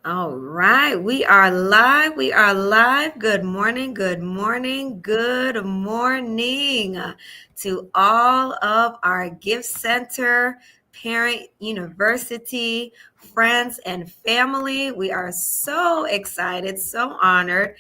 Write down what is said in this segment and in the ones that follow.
All right, we are live. We are live. Good morning, good morning, good morning to all of our Gift Center, Parent University, friends, and family. We are so excited, so honored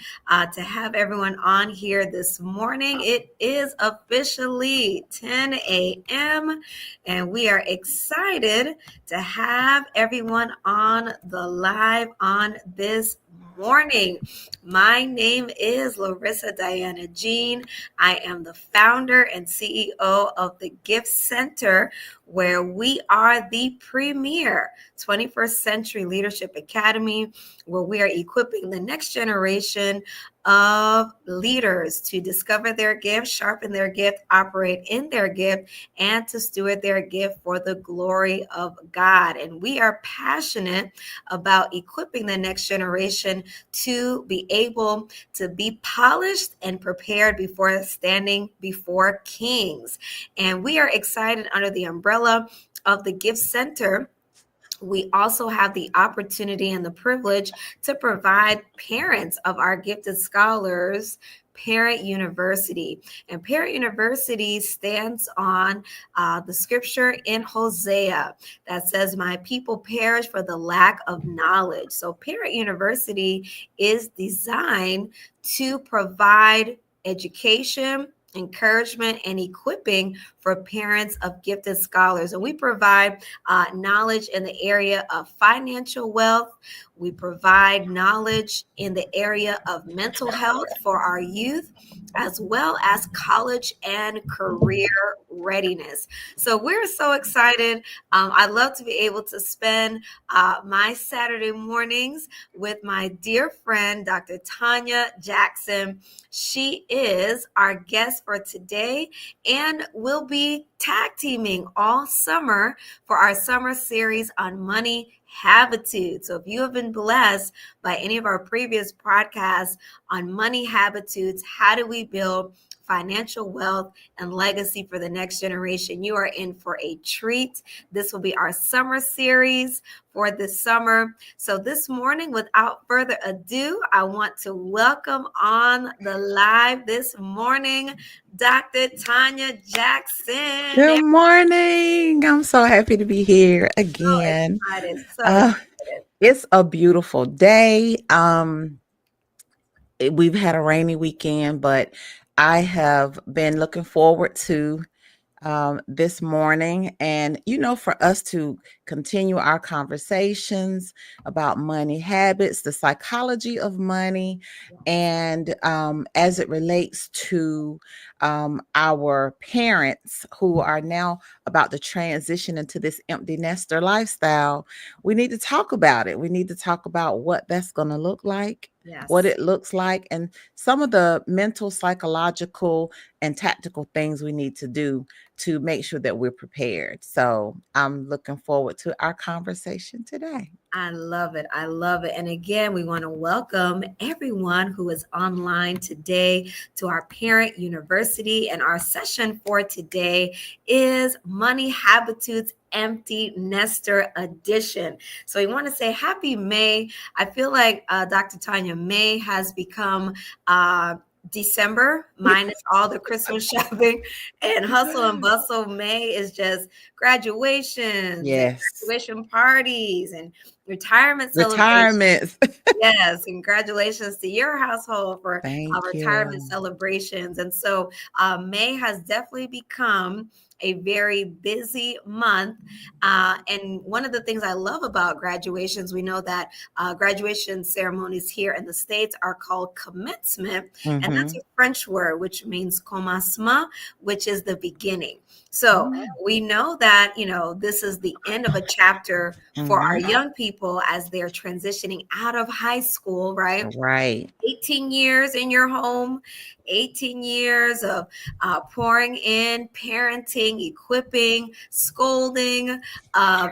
to have everyone on here this morning. It is officially 10 a.m., and we are excited to have everyone on the live on this morning. My name is Larissa Diana Jean. I am the founder and CEO of the Gift Center, where we are the premier 21st Century Leadership Academy, where we are equipping the next generation of leaders to discover their gift, sharpen their gift, operate in their gift, and to steward their gift for the glory of God. And we are passionate about equipping the next generation to be able to be polished and prepared before standing before kings. And we are excited under the umbrella of the Gift Center. We also have the opportunity and the privilege to provide parents of our gifted scholars Parent University. And Parent University stands on the scripture in Hosea that says, "My people perish for the lack of knowledge." So Parent University is designed to provide education, encouragement, and equipping for parents of gifted scholars. And we provide knowledge in the area of financial wealth. We provide knowledge in the area of mental health for our youth, as well as college and career readiness. So we're so excited. I love to be able to spend my Saturday mornings with my dear friend, Dr. Tanya Jackson. She is our guest for today, and we'll be tag teaming all summer for our summer series on money habitudes. So if you have been blessed by any of our previous podcasts on money habitudes, how do we build financial wealth and legacy for the next generation, you are in for a treat. This will be our summer series for this summer. So this morning, without further ado, I want to welcome on the live this morning, Dr. Tanya Jackson. Good morning. I'm so happy to be here again. Excited, so Uh, excited. it's a beautiful day. We've had a rainy weekend, but I have been looking forward to this morning. And, for us to continue our conversations about money habits, the psychology of money, and as it relates to our parents who are now about to transition into this empty nester lifestyle, we need to talk about it. We need to talk about what that's going to look like. What Yes. it looks like, and some of the mental, psychological, and tactical things we need to do to make sure that we're prepared. So I'm looking forward to our conversation today. I love it. I love it. And again, we want to welcome everyone who is online today to our Parent University. And our session for today is Money Habitudes Empty Nester Edition. So we want to say happy May. I feel like Dr. Tanya, May has become December minus all the Christmas shopping and hustle and bustle. May is just graduations and Yes. graduation parties and retirement celebrations. Retirements. Yes, congratulations to your household for Thank retirement you. celebrations. And so May has definitely become a very busy month. And one of the things I love about graduations, we know that graduation ceremonies here in the States are called commencement. And that's Mm-hmm. a French word, which means commencement, which is the beginning. So we know that, this is the end of a chapter for our Mm-hmm. young people as they're transitioning out of high school, right? Right. 18 years in your home, 18 years of pouring in, parenting, equipping, scolding,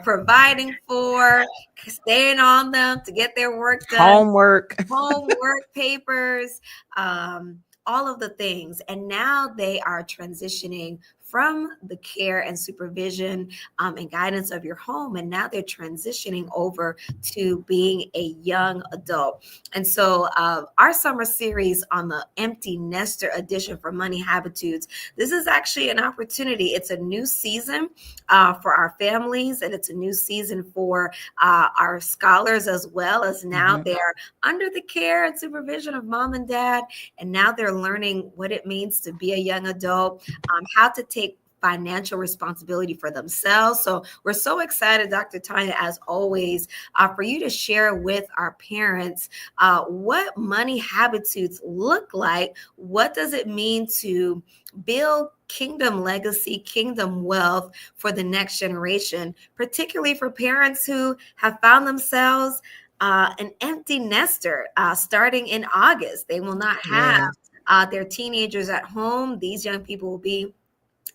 providing for, staying on them to get their work done, Homework. homework, papers, all of the things. And now they are transitioning from the care and supervision and guidance of your home, and now they're transitioning over to being a young adult. And so, our summer series on the empty nester edition for Money Habitudes, this is actually an opportunity. It's a new season for our families, and it's a new season for our scholars, as well as now Mhm. they're under the care and supervision of mom and dad. And now they're learning what it means to be a young adult, how to take financial responsibility for themselves. So we're so excited, Dr. Tanya, as always, for you to share with our parents what money habitudes look like. What does it mean to build kingdom legacy, kingdom wealth for the next generation, particularly for parents who have found themselves an empty nester starting in August? They will not have Yes. their teenagers at home. These young people will be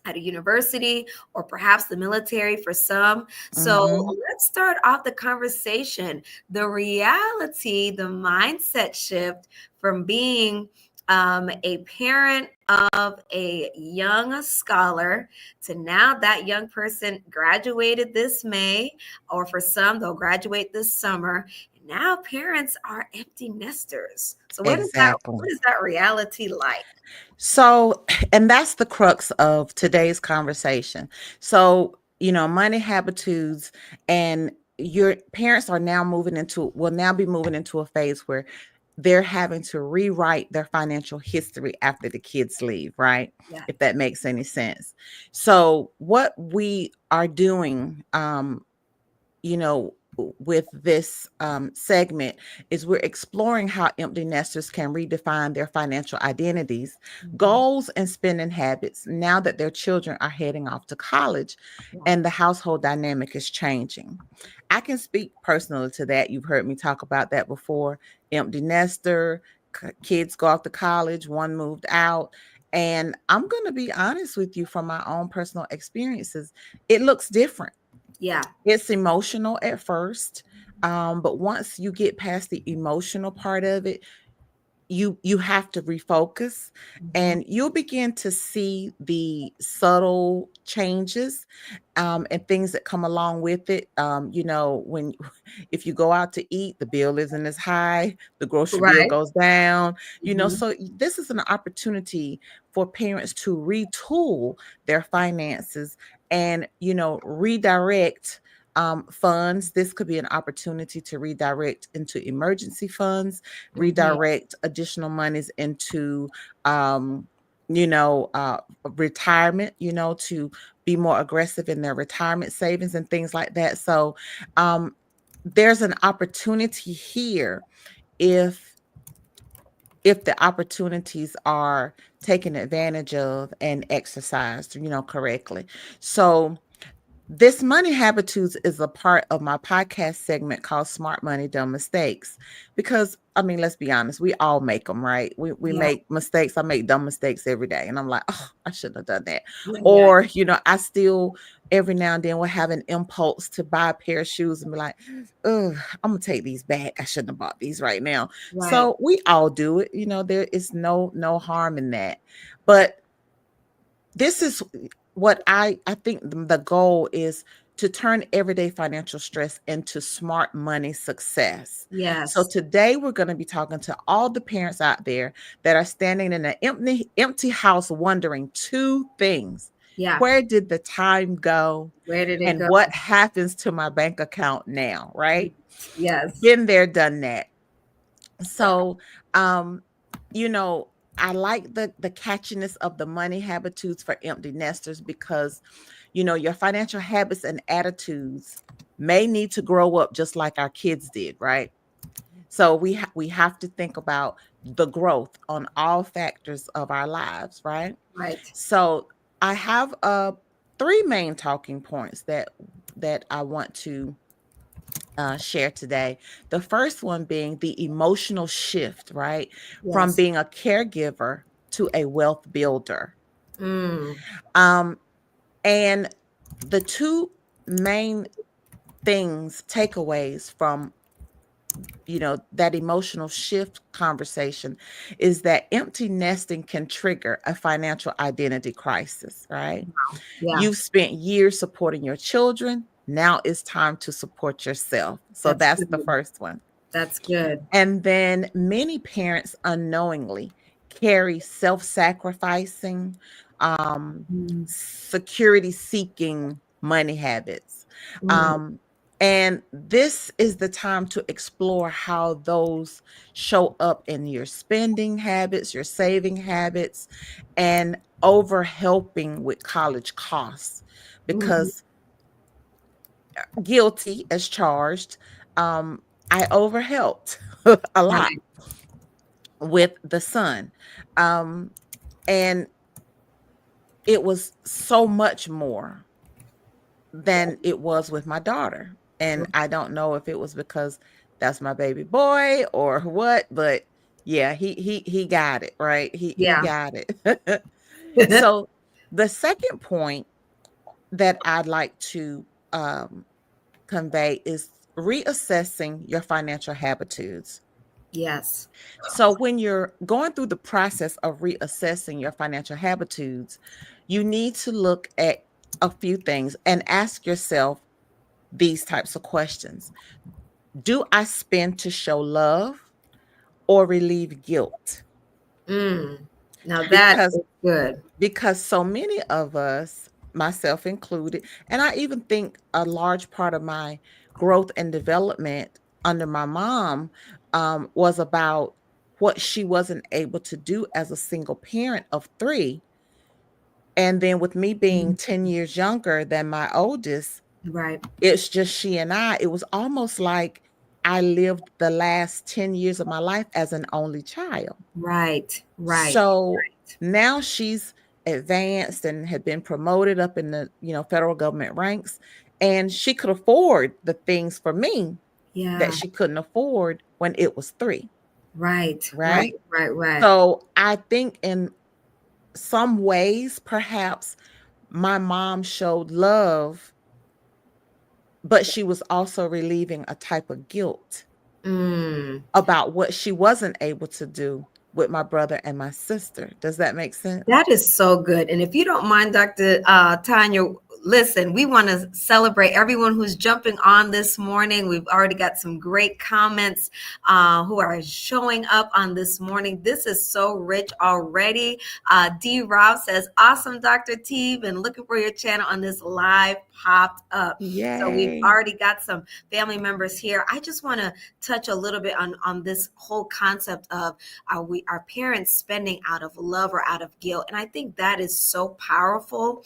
at a university or perhaps the military for some. So Mhm. let's start off the conversation. The reality, the mindset shift from being a parent of a young scholar to now that young person graduated this May, or for some, they'll graduate this summer. Now parents are empty nesters. So Exactly. what is that reality like? So, and that's the crux of today's conversation. So, money habitudes, and your parents are now will now be moving into a phase where they're having to rewrite their financial history after the kids leave, right? Yeah. If that makes any sense. So, what we are doing, with this segment is we're exploring how empty nesters can redefine their financial identities, Mhm. goals, and spending habits now that their children are heading off to college Yeah. and the household dynamic is changing. I can speak personally to that. You've heard me talk about that before. Empty nester, kids go off to college, one moved out. And I'm going to be honest with you from my own personal experiences, it looks different. Yeah. It's emotional at first, but once you get past the emotional part of it, you have to refocus, Mhm. and you'll begin to see the subtle changes and things that come along with it. When if you go out to eat, the bill isn't as high, the grocery bill Right. goes down. Mhm. So this is an opportunity for parents to retool their finances and redirect funds. This could be an opportunity to redirect into emergency funds, Mhm. redirect additional monies into um, you know, uh, retirement, to be more aggressive in their retirement savings and things like that. So there's an opportunity here if the opportunities are taken advantage of and exercised, correctly. So this Money Habitudes is a part of my podcast segment called Smart Money, Dumb Mistakes. Because, I mean, let's be honest, we all make them, right? We Yeah. make mistakes. I make dumb mistakes every day. And I'm like, oh, I shouldn't have done that. Yeah. Or, I still every now and then will have an impulse to buy a pair of shoes and be like, oh, I'm going to take these back. I shouldn't have bought these right now. Right. So we all do it. There is no harm in that. But this is what I think the goal is, to turn everyday financial stress into smart money success. So Yes. today we're going to be talking to all the parents out there that are standing in an empty house wondering two things. Yeah. Where did the time go? Where did it And go? what happens to my bank account now, right? Yes. Been there, done that. So, um, you know, I like the catchiness of the money habitudes for empty nesters because, your financial habits and attitudes may need to grow up just like our kids did, right? So we have to think about the growth on all factors of our lives, right? Right. So I have three main talking points that I want to share today. The first one being the emotional shift, right? From Yes. being a caregiver to a wealth builder. Mm. Um, and the two main takeaways from, that emotional shift conversation is that empty nesting can trigger a financial identity crisis, right? Yeah, You've spent years supporting your children. Now it's time to support yourself. So that's that's the good. first one. That's good. And then many parents unknowingly carry self sacrificing, Mm, security seeking money habits. mm, Um, and this is the time to explore how those show up in your spending habits, your saving habits, and over helping with college costs. mhm. Because guilty as charged, um, I overhelped a lot Right, with the son. Um, and it was so much more than it was with my daughter. And I don't know if it was because that's my baby boy or what, but yeah, he got it, right? He yeah. got it. So the second point that I'd like to um, convey is reassessing your financial habitudes. Yes. So, when you're going through the process of reassessing your financial habitudes, you need to look at a few things and ask yourself these types of questions. Do I spend to show love or relieve guilt? Mm. Now that Because is good. so many of us, myself included, and I even think a large part of my growth and development under my mom was about what she wasn't able to do as a single parent of three. And then with me being Mm, 10 years younger than my oldest, right, it's just she and I. It was almost like I lived the last 10 years of my life as an only child. right, right. So now she's advanced and had been promoted up in the, federal government ranks, and she could afford the things for me that Yeah, she couldn't afford when it was 3, right, right, right? right, right. So I think in some ways perhaps my mom showed love, but she was also relieving a type of guilt Mm. about what she wasn't able to do with my brother and my sister. Does that make sense? That is so good. And if you don't mind, Dr. Tanya, listen, we want to celebrate everyone who's jumping on this morning. We've already got some great comments who are showing up on this morning. This is so rich already. D. Rob says, awesome, Dr. T. Been looking for your channel on this live popped up. So we've Yay. already got some family members here. I just want to touch a little bit on this whole concept of our parents spending out of love or out of guilt, and I think that is so powerful.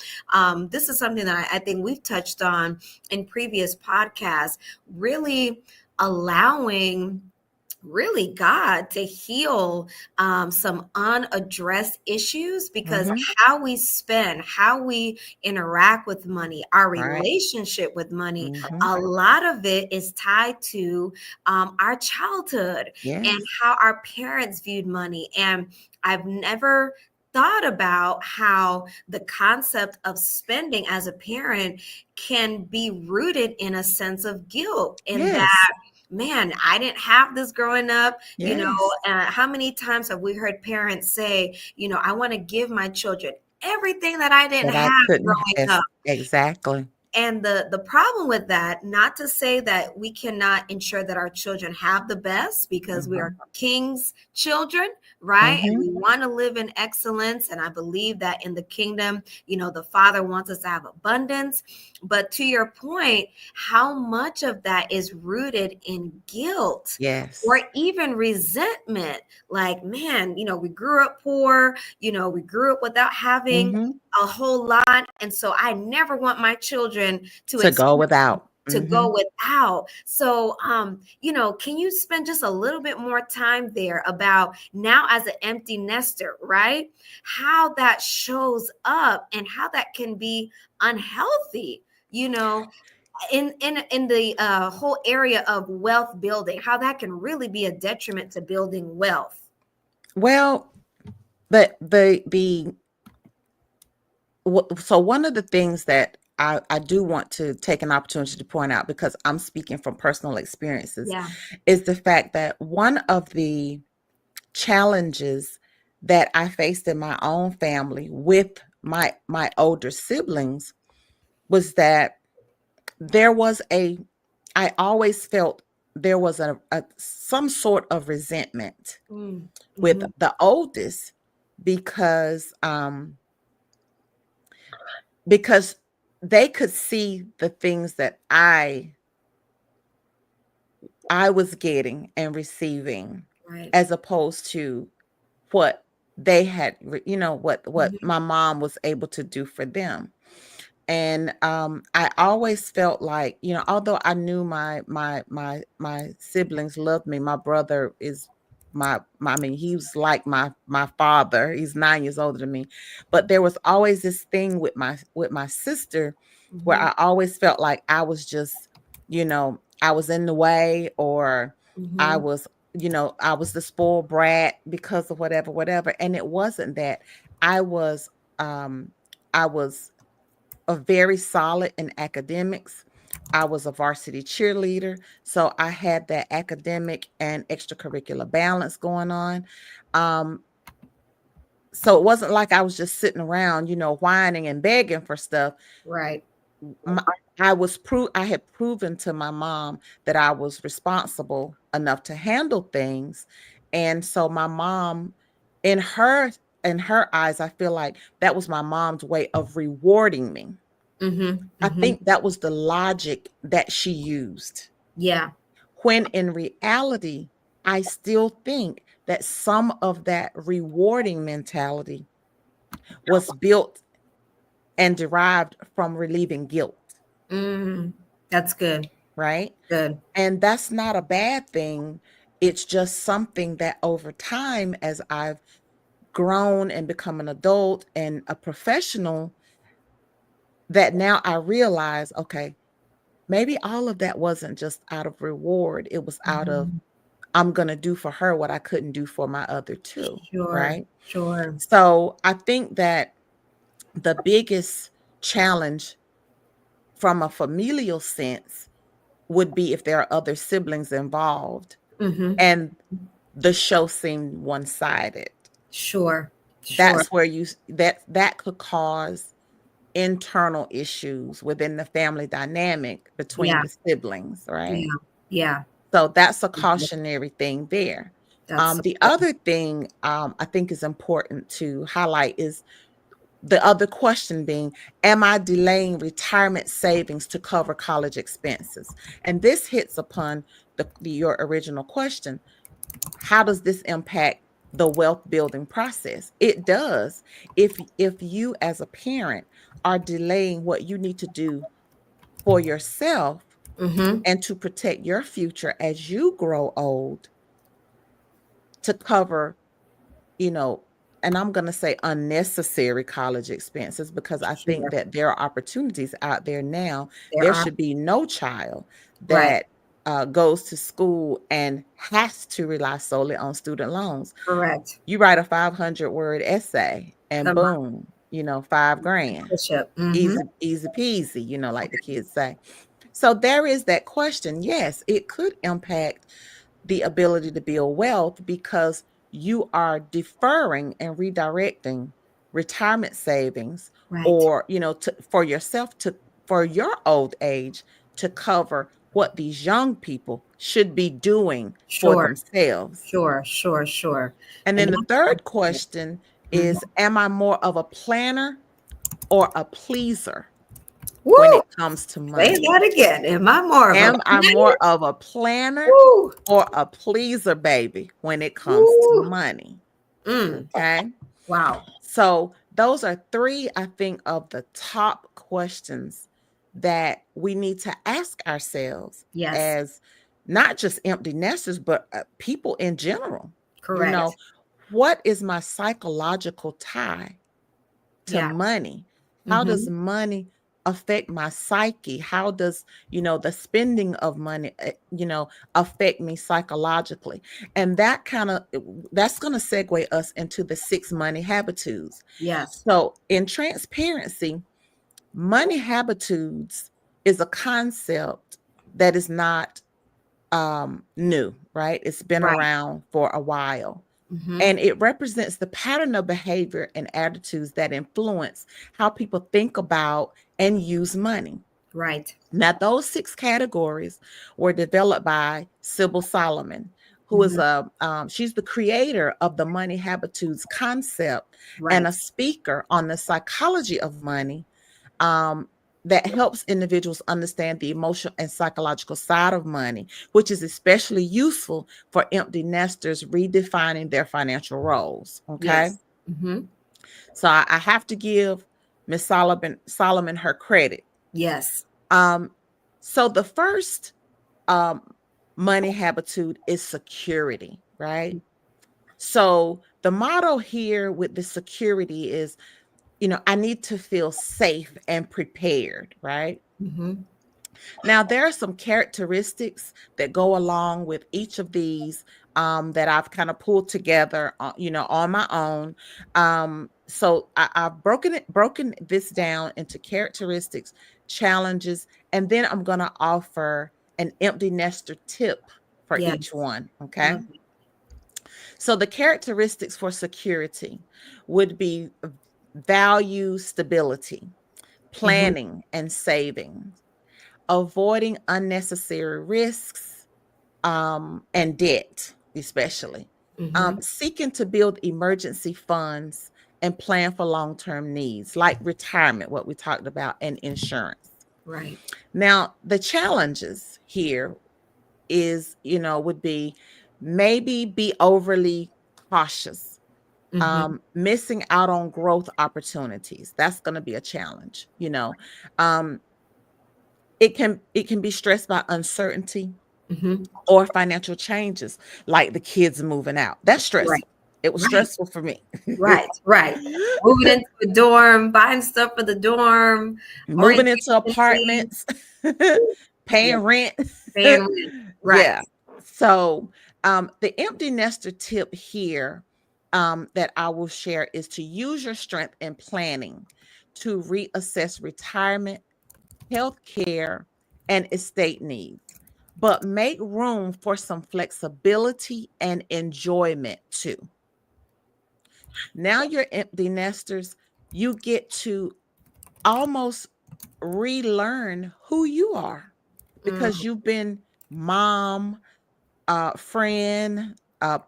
This is something that I think we've touched on in previous podcasts, really allowing really God to heal some unaddressed issues, because Mhm. how we spend, how we interact with money, our Right. relationship with money, Mhm. a lot of it is tied to our childhood and Yes. how our parents viewed money. And I've never thought about how the concept of spending as a parent can be rooted in a sense of guilt, in Yes. that, man, I didn't have this growing up. Yes. How many times have we heard parents say, I want to give my children everything that I didn't That I have couldn't growing as up? exactly. And the problem with that, not to say that we cannot ensure that our children have the best, because we are Mhm. king's children, right? And Mhm. we want to live in excellence. And I believe that in the kingdom, the Father wants us to have abundance. But to your point, how much of that is rooted in guilt or Yes. even resentment? Like, man, we grew up poor, we grew up without having Mhm. a whole lot. And so I never want my children to To go experience without. to go Mhm. without. So, can you spend just a little bit more time there about now as an empty nester, right? How that shows up and how that can be unhealthy, in the whole area of wealth building, how that can really be a detriment to building wealth. Well, the so one of the things that I do want to take an opportunity to point out, because I'm speaking from personal experiences, Yeah. is the fact that one of the challenges that I faced in my own family with my older siblings was that there was a I always felt there was a some sort of resentment Mm. with Mm-hmm. the oldest, because because they could see the things that I was getting and receiving, Right. as opposed to what they had, what Mm-hmm. my mom was able to do for them. And I always felt like, although I knew my siblings loved me. My brother is I mean, he was like my father. He's 9 years older than me. But there was always this thing with my sister, where Mm-hmm. I always felt like I was just, I was in the way, or I Mm-hmm. was, I was the spoiled brat because of whatever. And it wasn't that. I was um I was very solid in academics. I was a varsity cheerleader, so I had that academic and extracurricular balance going on. Um, so it wasn't like I was just sitting around, whining and begging for stuff. Right. My, I had proven to my mom that I was responsible enough to handle things, and so my mom, in her in her eyes, I feel like that was my mom's way of rewarding me. Mm-hmm. I Mm-hmm. think that was the logic that she used. Yeah. When in reality, I still think that some of that rewarding mentality was built and derived from relieving guilt, Mm. That's good. right? Good. And that's not a bad thing. It's just something that over time, as I've grown and become an adult and a professional, that now I realize, okay, maybe all of that wasn't just out of reward. It was out of, Mm-hmm. I'm going to do for her what I couldn't do for my other two, Sure. right? Sure. So I think that the biggest challenge from a familial sense would be if there are other siblings involved Mm-hmm. and the show seemed one-sided. Sure. Sure. That's where that could cause internal issues within the family dynamic between Yeah. the siblings, right? Yeah. Yeah. So that's a cautionary thing there. That's so The good. other thing I think is important to highlight is the other question being, am I delaying retirement savings to cover college expenses? And this hits upon your original question. How does this impact the wealth building process? It does. If you as a parent are delaying what you need to do for yourself Mm-hmm. and to protect your future as you grow old, to cover, you know, and I'm going to say unnecessary college expenses, because I think Sure. that there are opportunities out there now. There There are. should be no child Right. that goes to school and has to rely solely on student loans. Correct. You write a 500-word essay and Come on. boom, 5 grand. Bishop. Mm-hmm. Easy peasy, like the kids say. So there is that question. Yes, it could impact the ability to build wealth, because you are deferring and redirecting retirement savings, Right. or for yourself, to for your old age, to cover what these young people should be doing for Sure. themselves. Sure. Sure. Sure. And And then the that's so third good. question Mhm. is, am I more of a planner or a pleaser when Woo! it comes to Say money? that again. Am I more of a Am I more planner? of a planner Woo! or a pleaser, baby, when it comes to Woo! money? Mm. Okay. Wow. So those are three, I think, of the top questions that we need to ask ourselves, Yes. as not just empty nesters, but people in general. You know, Correct. what is my psychological tie to Yeah. money? How does Mm-hmm. money affect my psyche? How does, the spending of money, affect me psychologically? And that's going to segue us into the 6 money habitudes. Yes. So, in transparency, Money habitudes is a concept that is not new, right? It's been Right. around for a while. Mm-hmm. And it represents the pattern of behavior and attitudes that influence how people think about and use money. Right. Now, those six categories were developed by Sybil Solomon, who is Mm-hmm. she's the creator of the money habitudes concept and a Right. speaker on the psychology of money, um, that helps individuals understand the emotional and psychological side of money, which is especially useful for empty nesters redefining their financial roles. Okay. Yes. Mm-hmm. So I have to give Miss Solomon her credit. Yes. Um, so the first um, money habitude is security, right? So the motto here with the security is, I need to feel safe and prepared, right? Mm-hmm. Now, there are some characteristics that go along with each of these, that I've kind of pulled together, on my own. So I've broken this down into characteristics, challenges, and then I'm going to offer an empty nester tip for each Yes. one. Okay. Love it. So the characteristics for security would be value stability, Mm-hmm. planning and saving, avoiding unnecessary risks, and debt, especially, Mm-hmm. seeking to build emergency funds and plan for long term needs like retirement, what we talked about, and insurance. Right. Now, the challenges here would be maybe be overly cautious, Mm-hmm. missing out on growth opportunities. That's going to be a challenge. Um, it can be stressed by uncertainty Mm-hmm. or financial changes, like the kids moving out. That's Right. stressful. It was Right. stressful for me. Right. Right. Moving into a dorm, buying stuff for the dorm, Moving into orientation things. apartments, Yeah. paying rent. Paying rent. Right. Yeah. So, the empty nester tip here, that I will share is to use your strength in planning to reassess retirement, health care, and estate needs, but make room for some flexibility and enjoyment too. Now, you're empty nesters, you get to almost relearn who you are because Mm, you've been mom, friend,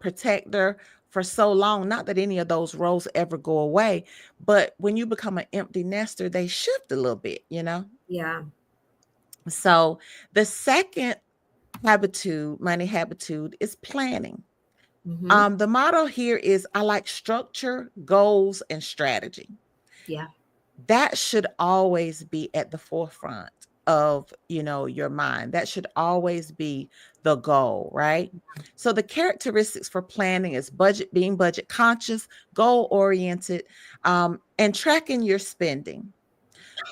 protector for so long. Not that any of those roles ever go away, but when you become an empty nester, they shift a little bit. yeah. So the second money habitude, is planning. Mm-hmm. The motto here is I like structure, goals, and strategy. Yeah. That should always be at the forefront of your mind. That should always be the goal, right? So the characteristics for planning is being budget conscious, goal oriented, and tracking your spending.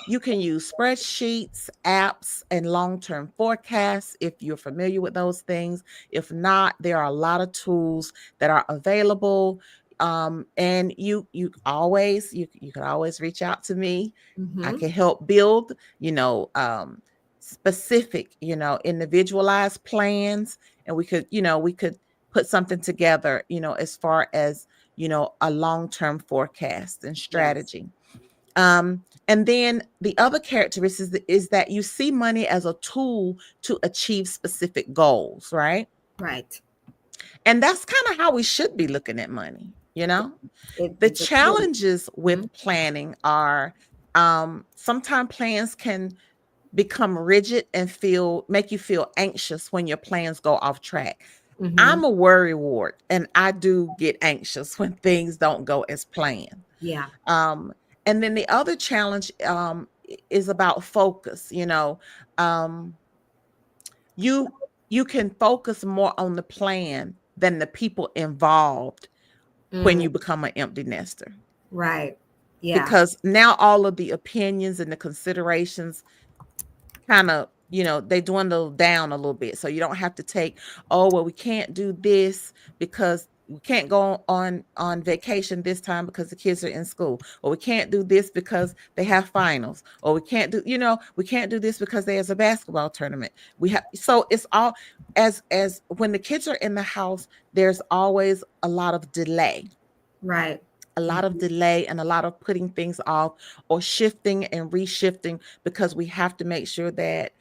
You can use spreadsheets, apps, and long term forecasts if you're familiar with those things. If not, there are a lot of tools that are available. And you can always reach out to me. I Mm-hmm. can help build, specific, individualized plans, and we could put something together, as far as a long term forecast and Yes. strategy. And then the other characteristic is that you see money as a tool to achieve specific goals, right? Right. And that's kind of how we should be looking at money. The It's a tool. challenges Mm-hmm. with planning are, sometimes plans can become rigid and make you feel anxious when your plans go off track. Mm-hmm. I'm a worry ward and I do get anxious when things don't go as planned. Yeah. Um, and then the other challenge, is about focus. Um, you you can focus more on the plan than the people involved when Mm, you become an empty nester, right. Yeah. because now all of the opinions and the considerations kind of, they dwindle down a little bit. So you don't have to take, oh well, we can't do this because we can't go on vacation this time because the kids are in school, or we can't do this because they have finals, or we can't do, we can't do this because there's a basketball tournament. We have, so it's all, as when the kids are in the house, there's always a lot of delay, Right. a lot of delay, and a lot of putting things off or shifting and reshifting, because we have to make sure that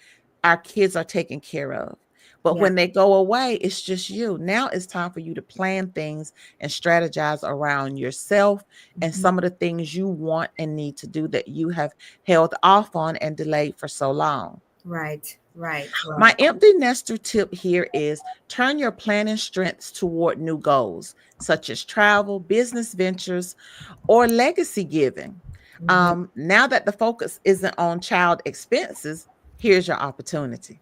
our kids are taken care of. But Yeah. when they go away, it's just you. Now it's time for you to plan things and strategize around yourself and Mhm. some of the things you want and need to do that you have held off on and delayed for so long. Right. Right. My Right. empty nester tip here is turn your planning strengths toward new goals, such as travel, business ventures, or legacy giving. Mhm. Now that the focus isn't on child expenses, here's your opportunity.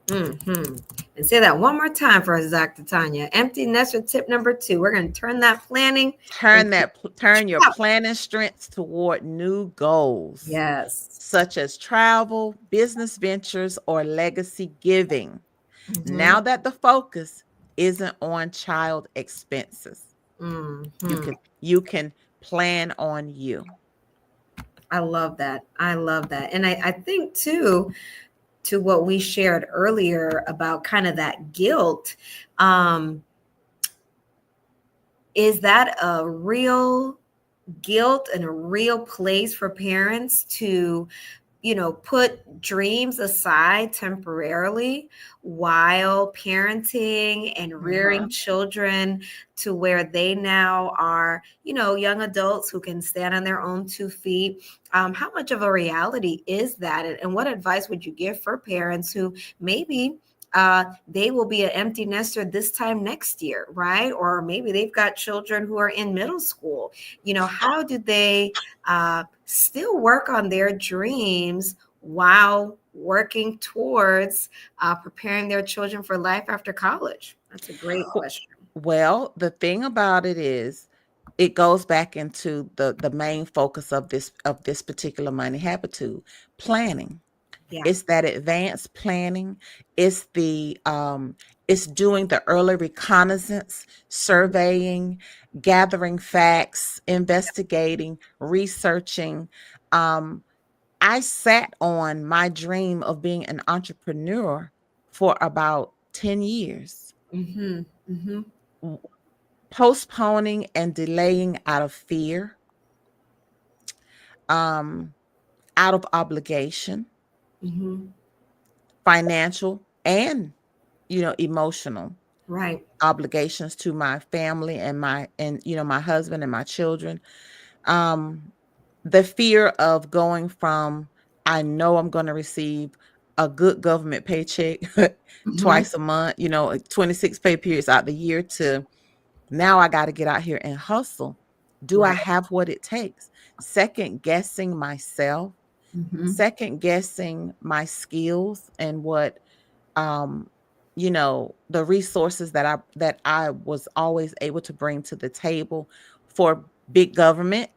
Mhm. And say that one more time for us, Dr. Tanya. Empty nester tip number 2. We're going to turn that planning into Turn your travel. planning strengths toward new goals, Yes. such as travel, business ventures, or legacy giving. Mhm. Now that the focus isn't on child expenses, you Mhm. can you can plan on you. I love that. I love that. And I think too, to what we shared earlier about kind of that guilt, um, is that a real guilt and a real place for parents to, put dreams aside temporarily while parenting and rearing Mhm. children to where they now are, young adults who can stand on their own 2 feet? How much of a reality is that? And what advice would you give for parents who maybe they will be an empty nester this time next year, right? Or maybe they've got children who are in middle school. How do they still work on their dreams while working towards preparing their children for life after college? That's a great question. Well, the thing about it is, it goes back into the main focus of this particular money habitude, planning. Yeah. It's that advanced planning. It's the it's doing the early reconnaissance, Mhm. surveying, gathering facts, investigating, researching. Um, I sat on my dream of being an entrepreneur for about 10 years, Mhm. Mhm. w- postponing and delaying out of fear, um, out of obligation, Mhm. financial and emotional Right. obligations to my family and my husband and my children. Um, the fear of going from, I know I'm going to receive a good government paycheck Mhm. twice a month, 26 pay periods out the year, to now I got to get out here and hustle. Do I Right. have what it takes? Second guessing myself, Mhm. second guessing my skills and what um the resources that I was always able to bring to the table for big government,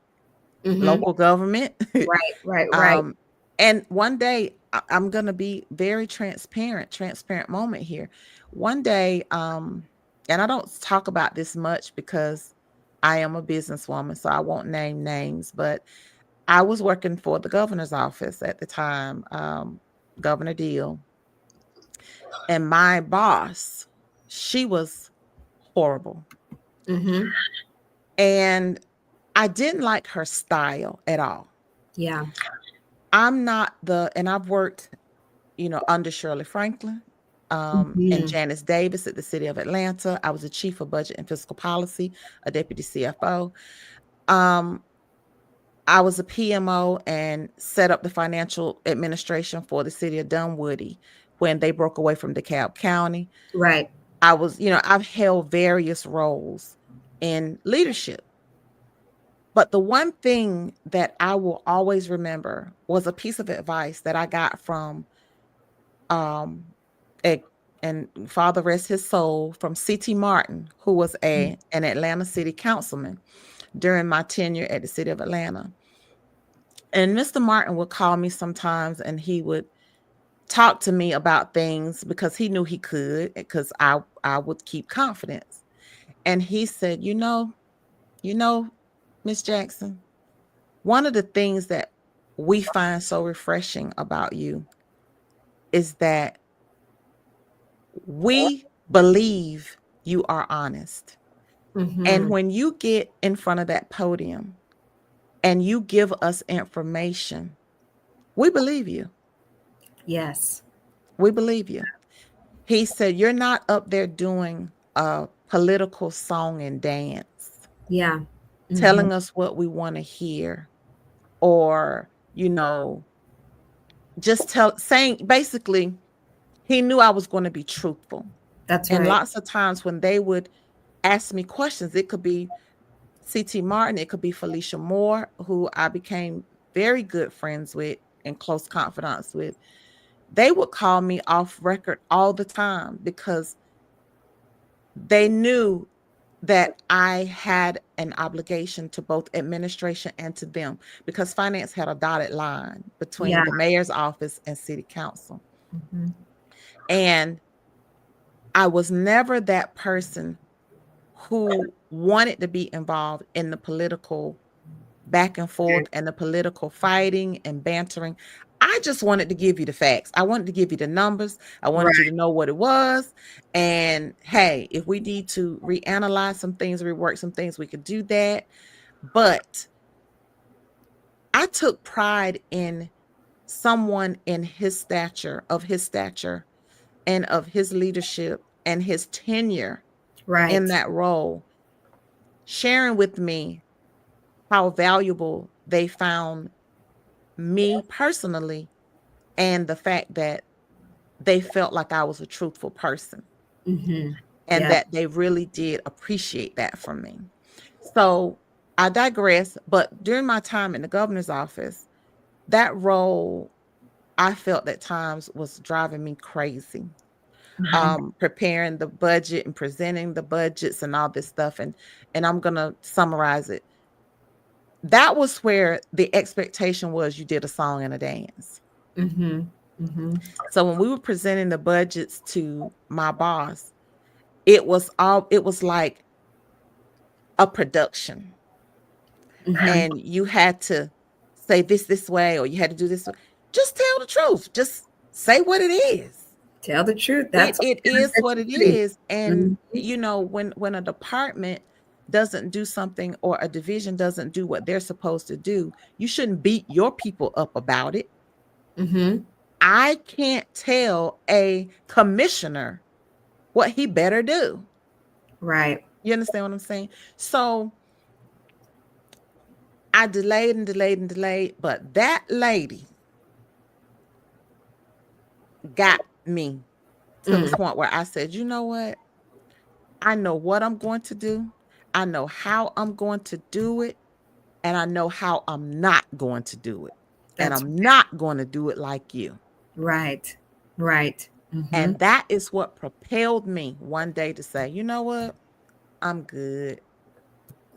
Mhm. local government. Right. Right. Right. um and one day, I'm going to be very transparent moment here. One day, and I don't talk about this much because I am a businesswoman, so I won't name names, but I was working for the governor's office at the time, Governor Deal. And my boss, she was horrible. Mhm. And I didn't like her style at all. Yeah. I'm not and I've worked, under Shirley Franklin, and Mhm. Janice Davis at the City of Atlanta. I was a chief of budget and fiscal policy, a deputy CFO. Um, I was a PMO and set up the financial administration for the city of Dunwoody when they broke away from DeKalb County. Right. I've held various roles in leadership. But the one thing that I will always remember was a piece of advice that I got from um a and Father rest his soul, from C.T. Martin, who was an Atlanta city councilman during my tenure at the city of Atlanta. And Mr. Martin would call me sometimes and he would talk to me about things because he knew he could, because I would keep confidence. And he said, you know, Miss Jackson, one of the things that we find so refreshing about you is that we believe you are honest. And Mm-hmm. when you get in front of that podium and you give us information, we believe you. Yes. We believe you. He said, you're not up there doing a political song and dance, Yeah. Mm-hmm. telling us what we want to hear, or, just saying basically, he knew I was going to be truthful. That's And right. lots of times when they would ask me questions, it could be C.T. Martin, it could be Felicia Moore, who I became very good friends with and close confidants with. They would call me off record all the time because they knew that I had an obligation to both administration and to them, because finance had a dotted line Yeah. between the mayor's office and city council. Mm-hmm. And I was never that person who wanted to be involved in the political back and forth and the political fighting and bantering. I just wanted to give you the facts. I wanted to give you the numbers. I wanted you Right. to know what it was. And hey, if we need to reanalyze some things, rework some things, we could do that. But I took pride in someone in his stature and of his leadership and his tenure in Right. that role, sharing with me how valuable they found me personally, and the fact that they felt like I was a truthful person Mm-hmm. and Yeah. that they really did appreciate that from me. So I digress, but during my time in the governor's office, that role I felt at times was driving me crazy. Mm-hmm. Preparing the budget and presenting the budgets and all this stuff. And I'm gonna summarize it. That was where the expectation was you did a song and a dance. Mm-hmm. Mm-hmm. So when we were presenting the budgets to my boss, it was like a production. Mm-hmm. And you had to say this way, or you had to do this. Just tell the truth. Just say what it is. Tell the truth. It That's all it good is that what you it say. is. And Mm-hmm. when a department doesn't do something, or a division doesn't do what they're supposed to do, you shouldn't beat your people up about it. Mm-hmm. I can't tell a commissioner what he better do. Right. You understand what I'm saying? So I delayed and delayed and delayed, but that lady got me to the Mm. point where I said, you know what? I know what I'm going to do. I know how I'm going to do it. And I know how I'm not going to do it. And That's I'm not going to do it like you. right. Right. Mm-hmm. And that is what propelled me one day to say, you know what? I'm good.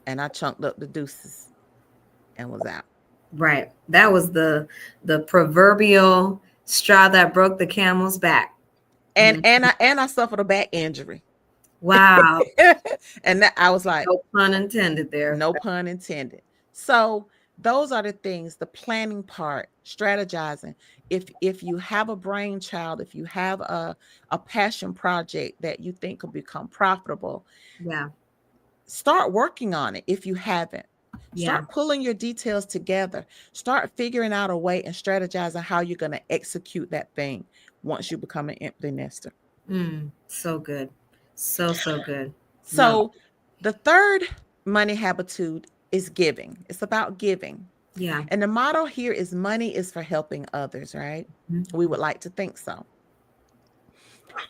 And I chunked up the deuces and was out. Right. That was the proverbial straw that broke the camel's back. And Mhm. and I suffered a back injury. Wow. And that I was like, No pun intended there. no pun intended. So those are the things, the planning part, strategizing. If you have a brainchild, if you have a passion project that you think could become profitable, Yeah. start working on it. If you haven't, Yeah. start pulling your details together. Start figuring out a way and strategizing how you're going to execute that thing once you become an empty nester. So good. So, so good. Love So the third money habitude is giving. It's about giving. it. Yeah. And the motto here is money is for helping others, right? We Mhm. would like to think so.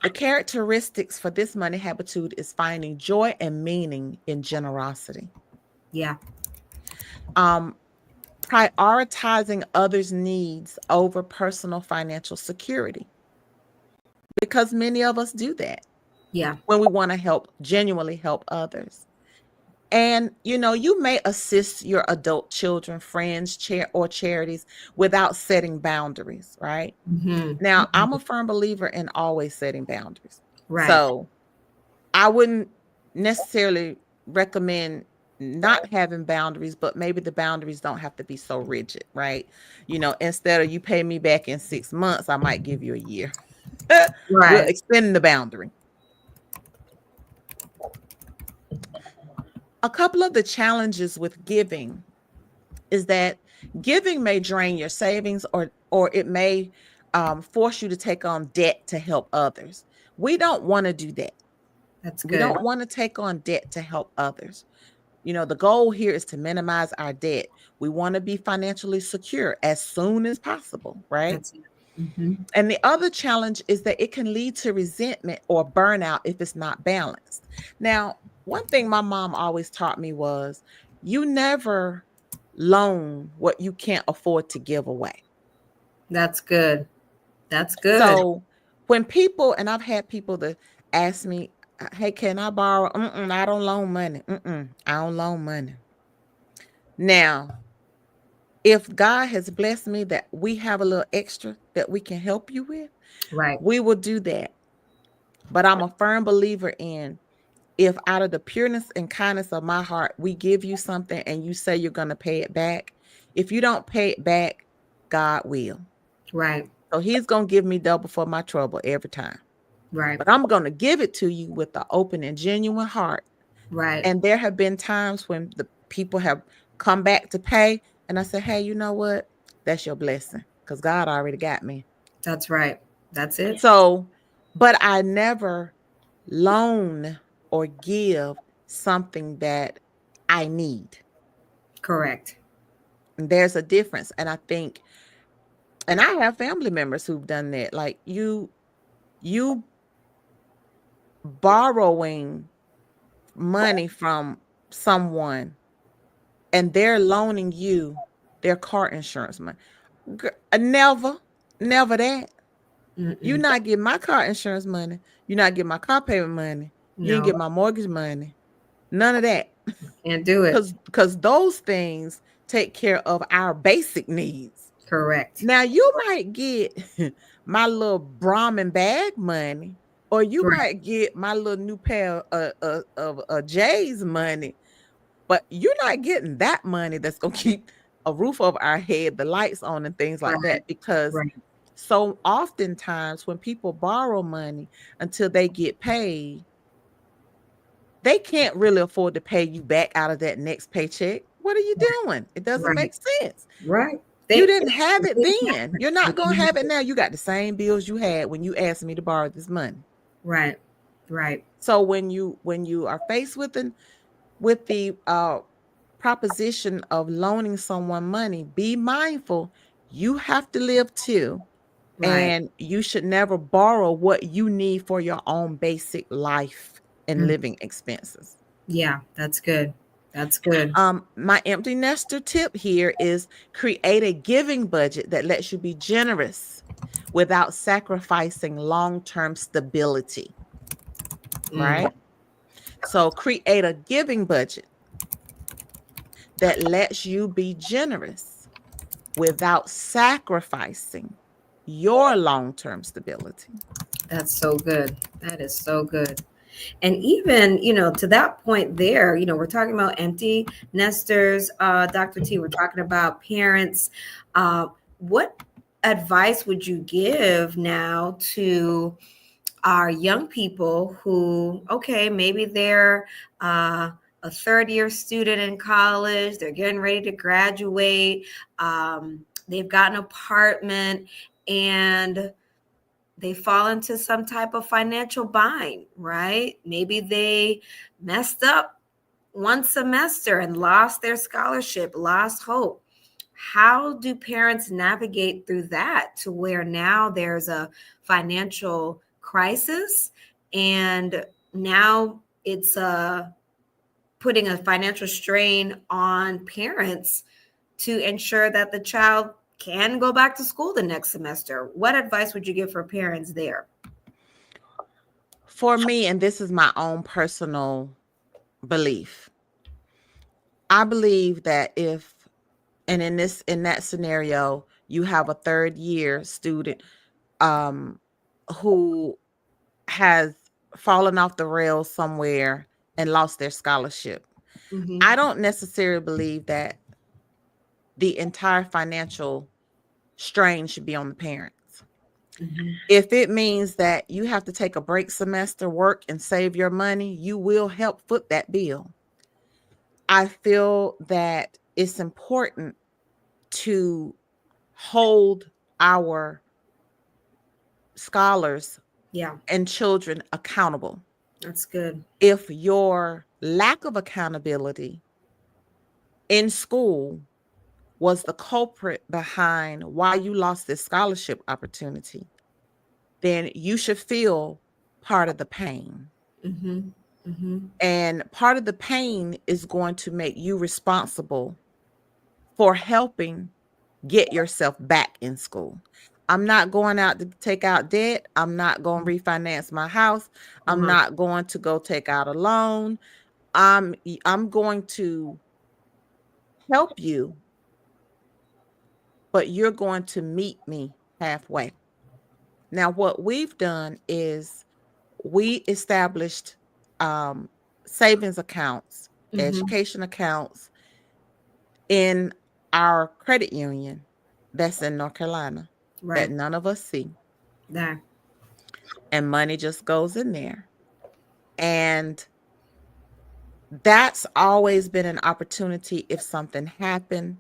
The characteristics for this money habitude is finding joy and meaning in generosity. Yeah. Um, Prioritizing others' needs over personal financial security, because many of us do that Yeah. when we want to genuinely help others. And you may assist your adult children, friends, or charities without setting boundaries, right? Hmm. Now, I'm a firm believer in always setting boundaries. Right. So I wouldn't. necessarily recommend not having boundaries, but maybe the boundaries don't have to be so rigid, right? Instead of you pay me back in 6 months, I might give you a year. We'll Right. extend the boundary. A couple of the challenges with giving is that giving may drain your savings, or it may force you to take on debt to help others. We don't want to do that. That's We good. don't want to take on debt to help others. The goal here is to minimize our debt. We want to be financially secure as soon as possible, right? That's it. Hmm. And the other challenge is that it can lead to resentment or burnout if it's not balanced. Now, one thing my mom always taught me was you never loan what you can't afford to give away. That's good. That's good. So when people, and I've had people that ask me, hey, can I borrow? I don't loan money. I don't loan money. Now, if God has blessed me that we have a little extra that we can help you with, Right. we will do that. But I'm a firm believer in, if out of the pureness and kindness of my heart, we give you something and you say you're going to pay it back, if you don't pay it back, God will. Right. So he's going to give me double for my trouble every time. Right. But I'm going to give it to you with an open and genuine heart. Right. And there have been times when the people have come back to pay, and I said, hey, you know what? That's your blessing, because God already got me. That's right. That's it. So, but I never loan or give something that I need. Correct. And there's a difference. And I think, and I have family members who've done that. Like you borrowing money from someone and they're loaning you their car insurance money. Never, never that. You're Mm-mm. not getting my car insurance money. You're not getting my car payment money. You ain't No, get my mortgage money. None of that. can't do it. Because those things take care of our basic needs. Correct. Now you might get my little Brahmin bag money, or you Right. might get my little new pair of J's money, but you're not getting that money that's gonna keep a roof over our head, the lights on, and things like Right. that. Because Right. so oftentimes when people borrow money until they get paid, they can't really afford to pay you back out of that next paycheck. What are you doing? It doesn't Right. make sense. Right. You They didn't have it they then. You're not going to have it now. You got the same bills you had when you asked me to borrow this money. Right. Right. So when you are faced with the proposition of loaning someone money, be mindful you have to live too, Right. and you should never borrow what you need for your own basic life and Mm. living expenses. Yeah, that's good. That's good. My empty nester tip here is create a giving budget that lets you be generous without sacrificing long-term stability, Mm. right? So create a giving budget that lets you be generous without sacrificing your long-term stability. That's so good. That is so good. And even, to that point there, we're talking about empty nesters, Dr. T, we're talking about parents. What advice would you give now to our young people who, okay, maybe they're a third year student in college, they're getting ready to graduate, they've got an apartment, and they fall into some type of financial bind, right? Maybe they messed up one semester and lost their scholarship, lost hope. How do parents navigate through that to where now there's a financial crisis, and now it's putting a financial strain on parents to ensure that the child can go back to school the next semester? What advice would you give for parents there? For me, and this is my own personal belief, I believe that if, and in that scenario, you have a third year student um who has fallen off the rails somewhere and lost their scholarship. Mm-hmm. I don't necessarily believe that the entire financial strain should be on the parents. Mm-hmm. If it means that you have to take a break semester, work, and save your money, you will help foot that bill. I feel that it's important to hold our scholars Yeah, and children accountable. that's good. If your lack of accountability in school was the culprit behind why you lost this scholarship opportunity, then you should feel part of the pain. Mm-hmm. Mm-hmm. And part of the pain is going to make you responsible for helping get yourself back in school. I'm not going out to take out debt. I'm not going to refinance my house. Come I'm on. not going to go take out a loan. I'm going to help you, but you're going to meet me halfway. Now, what we've done is we established um, savings accounts, Mm-hmm. education accounts in our credit union that's in North Carolina that Right. none of us see. There. And money just goes in there. And that's always been an opportunity if something happened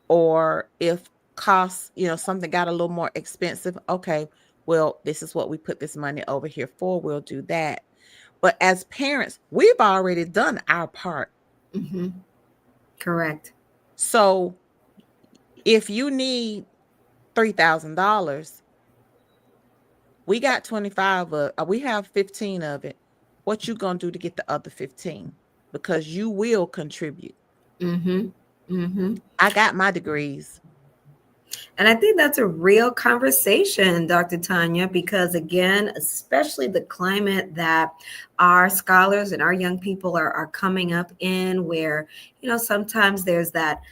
or if costs, something got a little more expensive. Okay, well, this is what we put this money over here for. We'll do that. But as parents, we've already done our part. Mm-hmm. Correct. So if you need $3,000, we got 25 we have 15 of it. What you going to do to get the other 15? Because you will contribute. Mm-hmm. Mm-hmm. I got my degrees. And I think that's a real conversation, Dr. Tanya, because again, especially the climate that our scholars and our young people are coming up in, where, sometimes there's that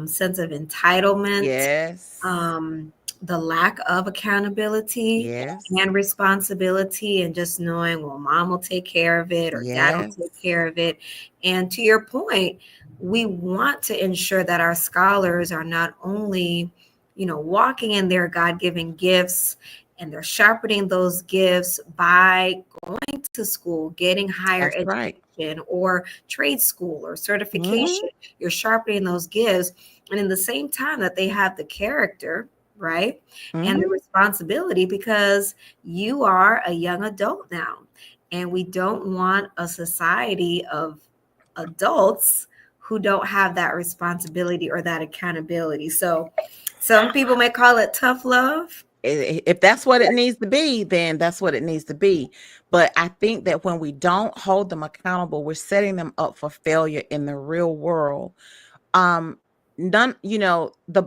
sense of entitlement, Yes. the lack of accountability Yes. and responsibility, and just knowing, well, mom will take care of it or dad will Yes. take care of it. And to your point, we want to ensure that our scholars are not only walking in their God-given gifts, and they're sharpening those gifts by going to school, getting higher That's right. education or trade school or Mhm. certification. You're sharpening those gifts. And in the same time that they have the character, right? And the Mhm. responsibility, because you are a young adult now. And we don't want a society of adults who don't have that responsibility or that accountability. So some people may call it tough love. If that's what it needs to be, then that's what it needs to be. But I think that when we don't hold them accountable, we're setting them up for failure in the real world. Um, none, the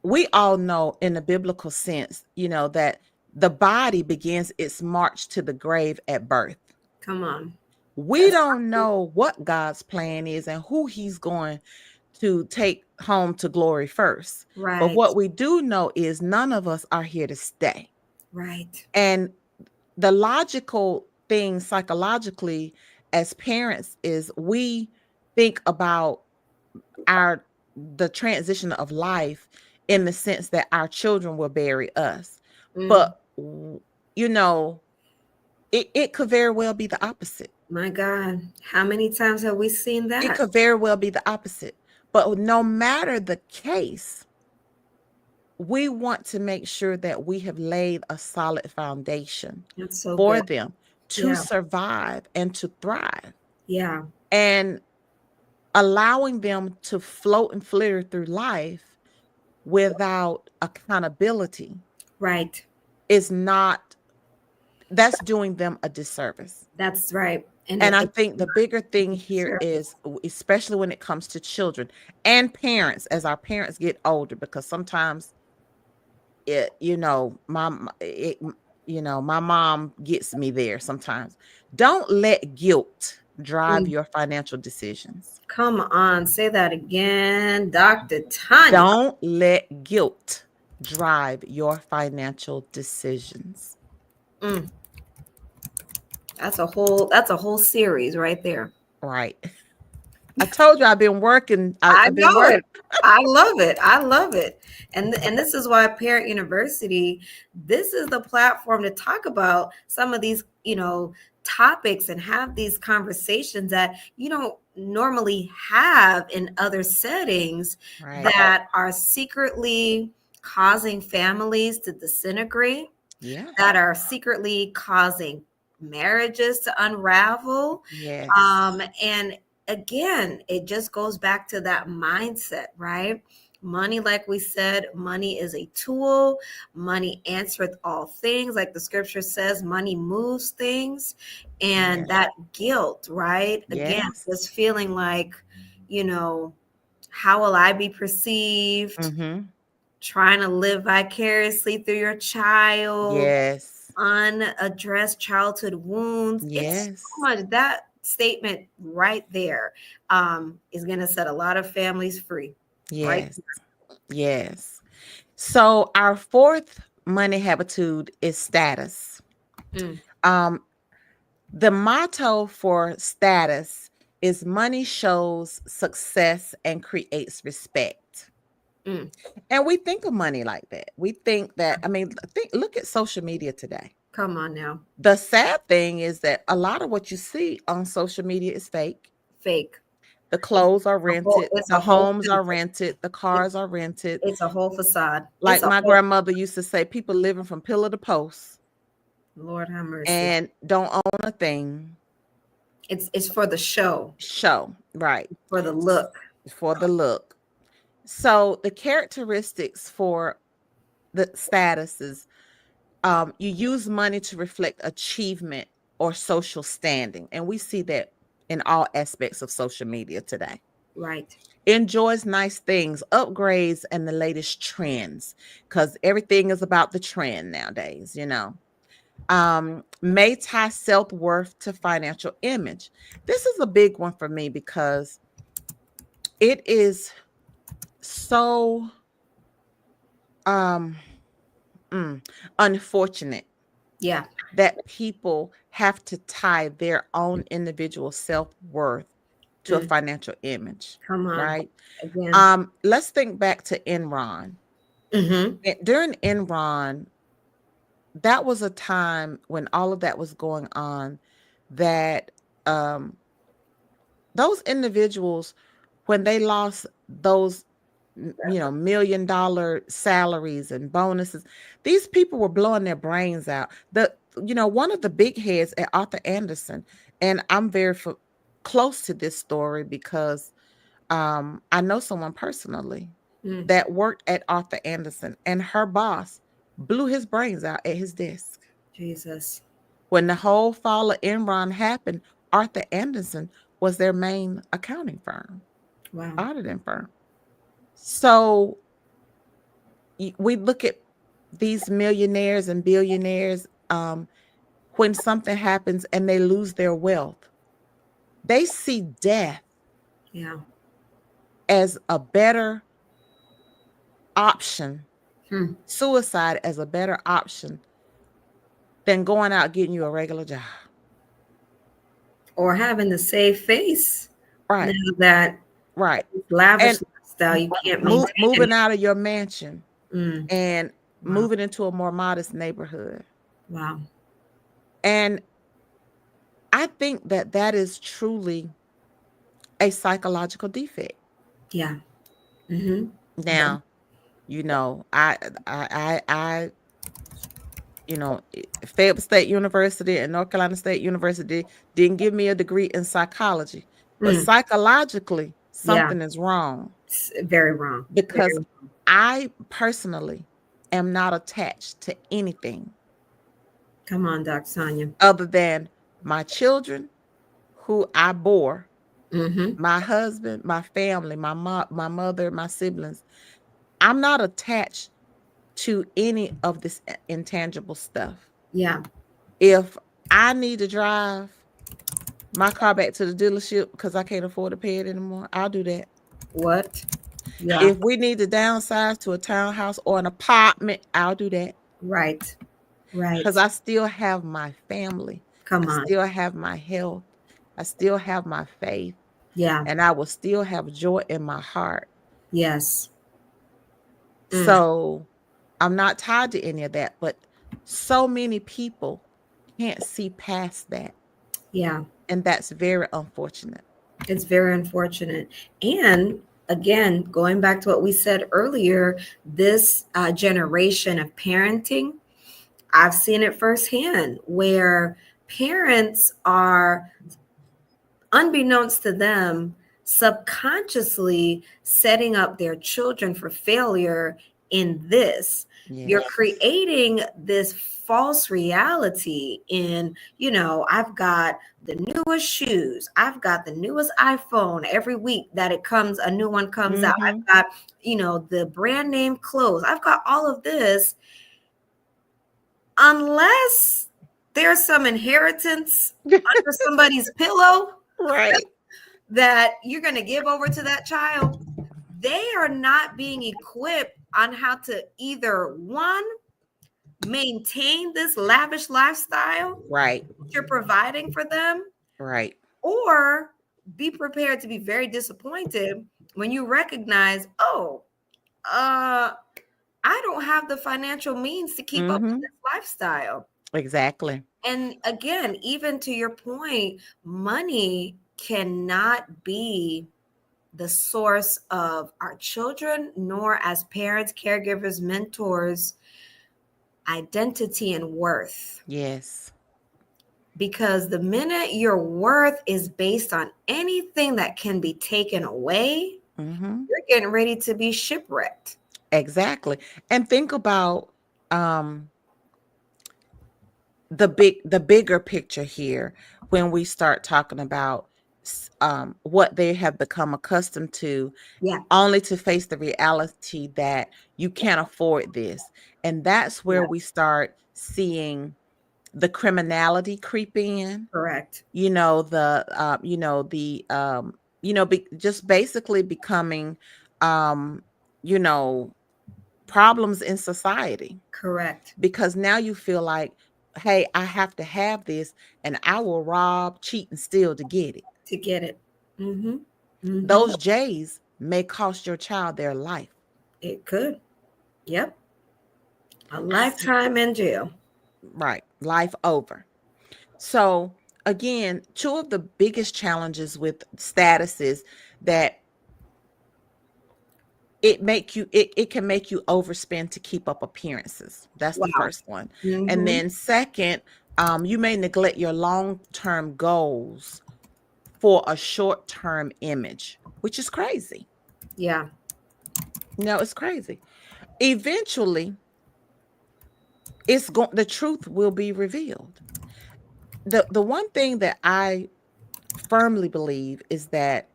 we all know in the biblical sense, that the body begins its march to the grave at birth. Come on. We That's don't know what God's plan is and who he's going to take home to glory first. But right. what we do know is none of us are here to stay. Right. And the logical thing psychologically as parents is we think about our the transition of life in the sense that our children will bury us. Mm, But you know, it could very well be the opposite. my God. How many times have we seen It that? could very well be the opposite. But no matter the case, we want to make sure that we have laid a solid foundation That's so for good. them to Yeah. survive and to thrive. Yeah. And allowing them to float and flitter through life without accountability Right. is not, that's doing them a disservice. That's right. And And I it think the bigger thing it's a here service. is, especially when it comes to children and parents, as our parents get older, because sometimes it, my mom gets me there sometimes. Don't let guilt drive Mm, your financial decisions. come on. Say that again, Dr. Tanya. Don't let guilt drive your financial decisions. Mm, That's a whole series right there. Right. I told you I've been working. I I've been know working. it. I love it. I love it. And this is why Parent University, this is the platform to talk about some of these, topics and have these conversations that you don't normally have in other settings Right. that are secretly causing families to disintegrate, Yeah. that are secretly causing marriages to unravel. Yes. And again, it just goes back to that mindset, right? Money, like we said, money is a tool. Money answereth all things. Like the scripture says, money moves things. Yeah. And that guilt, right? Again, Yes. just feeling like, you know, how will I be perceived? Mm-hmm. Trying to live vicariously through your child, Yes. unaddressed childhood wounds. It's so Yes. much. That statement right there is going to set a lot of families free. Right. Yes. Yes. So our fourth money habitude is status. Mm, Um, the motto for status is money shows success and creates respect. mm. And we think of money like that. We think that, I mean, look at social media today. Come on now. The sad thing is that a lot of what you see on social media is fake. Fake. The clothes are A whole, rented, it's the a whole homes are filter. rented, the It, cars are rented. it's a whole facade. It's Like a my whole, grandmother used to say, people living from pillar to post Lord have mercy. and don't own a thing. It's for the show, Show, right. for the look. For the look. So the characteristics for the statuses, you use money to reflect achievement or social standing. And we see that in all aspects of social media today. Right. Enjoys nice things, upgrades, and the latest trends, because everything is about the trend nowadays, may tie self-worth to financial image. This is a big one for me because it is so um unfortunate Yeah. that people have to tie their own individual self-worth to a Mm. financial image, Come on. right? Again. Let's think back to Enron. Mm-hmm. During Enron, that was a time when all of that was going on, that um those individuals, when they lost those $1 million salaries and bonuses, these people were blowing their brains out. One of the big heads at Arthur Anderson, and I'm very close to this story because I know someone personally Mm. that worked at Arthur Anderson, and her boss blew his brains out at his desk. Jesus. When the whole fall of Enron happened, Arthur Anderson was their main accounting firm, Wow. auditing firm. So we look at these millionaires and billionaires, when something happens and they lose their wealth, they see death Yeah. as a better option, Hmm. suicide as a better option than going out getting you a regular job. Or having the save face now Right, that right. lavish And lifestyle you can't maintain moving anymore. out of your mansion Mm. and Wow. moving into a more modest neighborhood. Wow. And I think that that is truly a psychological defect. Yeah. Mm-hmm. Now, I Fayetteville State University and North Carolina State University didn't give me a degree in psychology, but Mm. psychologically, Yeah. something is wrong It's very wrong. because Very. I personally am not attached to anything Come on, Dr. Sonia. other than my children who I bore, Mm-hmm. my husband, my family, my mother, my siblings. I'm not attached to any of this intangible stuff. Yeah. If I need to drive my car back to the dealership because I can't afford to pay it anymore, I'll do that. What? Yeah. If we need to downsize to a townhouse or an apartment, I'll do that Right. because Right. I still have my family Come I on. still have my health. I still have my faith, Yeah. and I will still have joy in my heart. Yes. Mm. So I'm not tied to any of that, but so many people can't see past that. Yeah. And that's very unfortunate. It's very unfortunate. And again, going back to what we said earlier, this generation of parenting, I've seen it firsthand where parents are, unbeknownst to them, subconsciously setting up their children for failure in this. You're Yes. creating this false reality in, I've got the newest shoes, I've got the newest iPhone every week that it comes, a new one comes out. Mm-hmm. I've got, the brand name clothes. I've got all of this, unless there's some inheritance under somebody's pillow Right. that you're going to give over to that child, they are not being equipped on how to either one, maintain this lavish lifestyle Right. that you're providing for them, Right. or be prepared to be very disappointed when you recognize, oh, I don't have the financial means to keep up with Mm-hmm. this lifestyle. Exactly. And again, even to your point, money cannot be the source of our children, nor as parents, caregivers, mentors, identity and worth. Yes. Because the minute your worth is based on anything that can be taken away, Mm-hmm. you're getting ready to be shipwrecked. Exactly. And think about um the bigger picture here when we start talking about what they have become accustomed to, Yeah, only to face the reality that you can't afford this. And that's where yeah, we start seeing the criminality creep in, correct, just basically becoming um you know problems in society, correct. because now you feel like, hey, I have to have this, and I will rob, cheat, and steal to get it. To get it. Mm-hmm. Mm-hmm. Those J's may cost your child their life. It could. Yep. A S- lifetime in jail. right, life over. So again, two of the biggest challenges with status is that it can make you overspend to keep up appearances. That's the Wow. first one. And Mm-hmm. then second, you may neglect your long-term goals for a short-term image, which is crazy. Yeah. No, it's crazy. Eventually, the truth will be revealed. The one thing that I firmly believe is that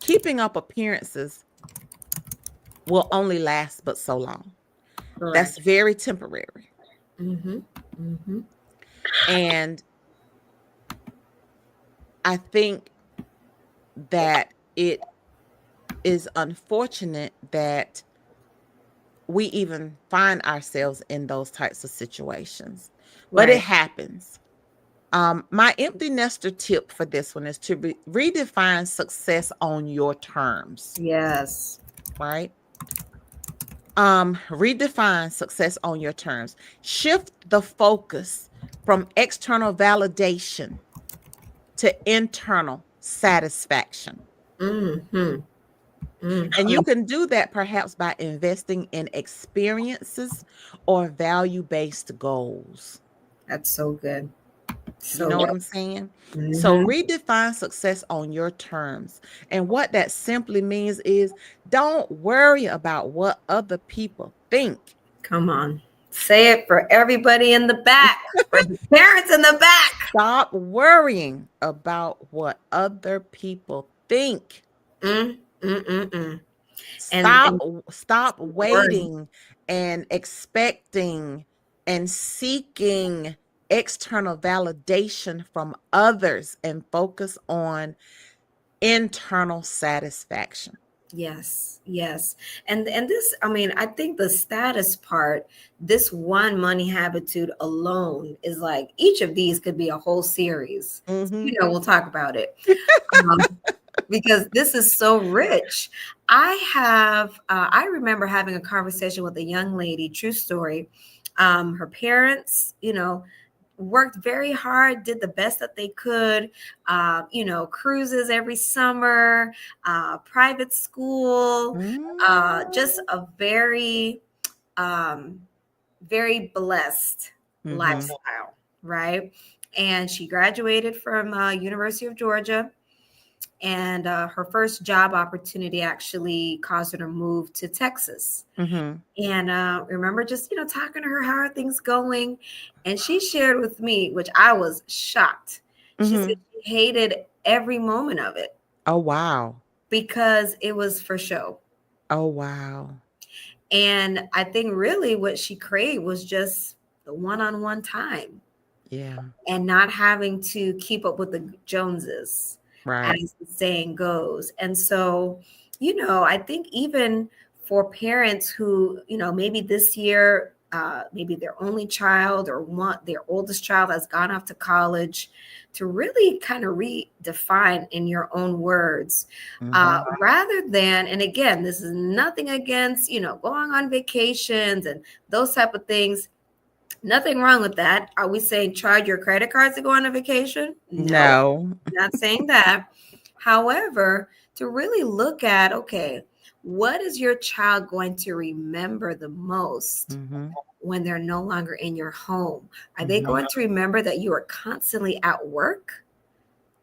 keeping up appearances will only last but so long. That's Correct. very temporary. Mm-hmm. Mm-hmm. And I think that it is unfortunate that we even find ourselves in those types of situations, but it Right. happens. My empty nester tip for this one is to redefine success on your terms, Yes. right? Redefine success on your terms. Shift the focus from external validation to internal satisfaction. Mm-hmm. And you Mm-hmm. can do that perhaps by investing in experiences or value based goals. That's so good. You So know what good. I'm saying? So Mm-hmm. redefine success on your terms. And what that simply means is don't worry about what other people think. Come on. Say it for everybody in the back, for the parents in the back. Stop worrying about what other people think. Mm, mm, mm, mm. Stop And stop worry. waiting and expecting and seeking external validation from others, and focus on internal satisfaction. Yes, yes. And this, I mean, I think the status part, this one money habitude alone is like each of these could be a whole series. Mm-hmm. We'll talk about it. Um, because this is so rich. I remember having a conversation with a young lady, true story. Her parents, worked very hard, did the best that they could, cruises every summer, private school, just Mm-hmm. a very, um, very blessed Mm-hmm. lifestyle, right? And she graduated from University of Georgia, and her first job opportunity actually caused her to move to Texas. Mm-hmm. And remember just, talking to her, how are things going? And she shared with me, which I was shocked. She said Mm-hmm. she hated every moment of it Oh wow. because it was for show. Oh wow. And I think really what she craved was just the one-on-one time Yeah. and not having to keep up with the Joneses, Right. as the saying goes. And so, I think even for parents who, maybe this year, maybe their only child or their oldest child has gone off to college, to really kind of redefine in your own words, Mm-hmm. rather than, and again, this is nothing against, going on vacations and those type of things. Nothing wrong with that. Are we saying charge your credit cards to go on a vacation? No, No. not saying that. However, to really look at, okay, what is your child going to remember the most Mm-hmm. when they're no longer in your home? Are they Mm-hmm. going to remember that you are constantly at work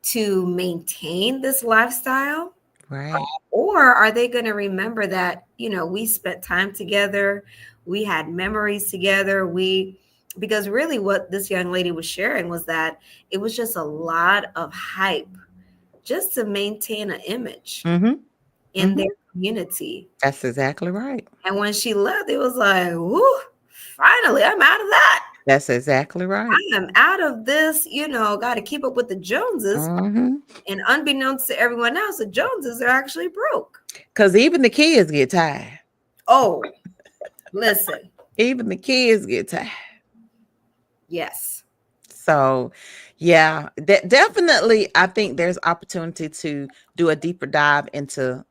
to maintain this lifestyle? Right. Or are they going to remember that, we spent time together, we had memories together, because really what this young lady was sharing was that it was just a lot of hype just to maintain an image Mm-hmm. in Mm-hmm. their community. That's exactly right. And when she left, it was like, whoo, finally, I'm out of that. That's exactly right. I am out of this, got to keep up with the Joneses. Mm-hmm. And unbeknownst to everyone else, the Joneses are actually broke. Because even the kids get tired. Oh, listen. Even the kids get tired. Yes. So, yeah, definitely, I think there's opportunity to do a deeper dive into,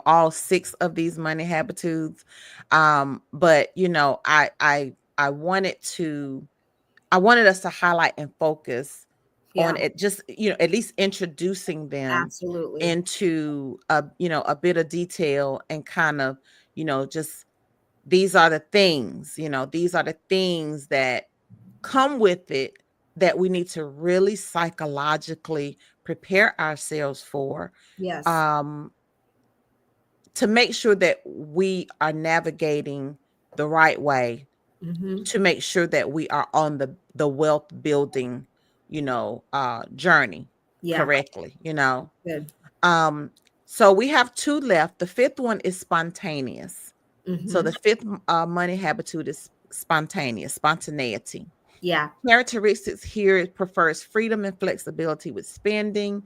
all six of these money habitudes. But I I wanted us to highlight and focus on Yeah, it, just at least introducing them absolutely. into a bit of detail, and kind of just these are the things, these are the things that come with it, that we need to really psychologically prepare ourselves for, Yes. um, to make sure that we are navigating the right way, Mm-hmm. to make sure that we are on the wealth building, journey Yeah, correctly. good. Um, so we have two left. The fifth one is spontaneous. So Mm-hmm. the fifth money habitude is spontaneity. Yeah, Characteristics here: it prefers freedom and flexibility with spending,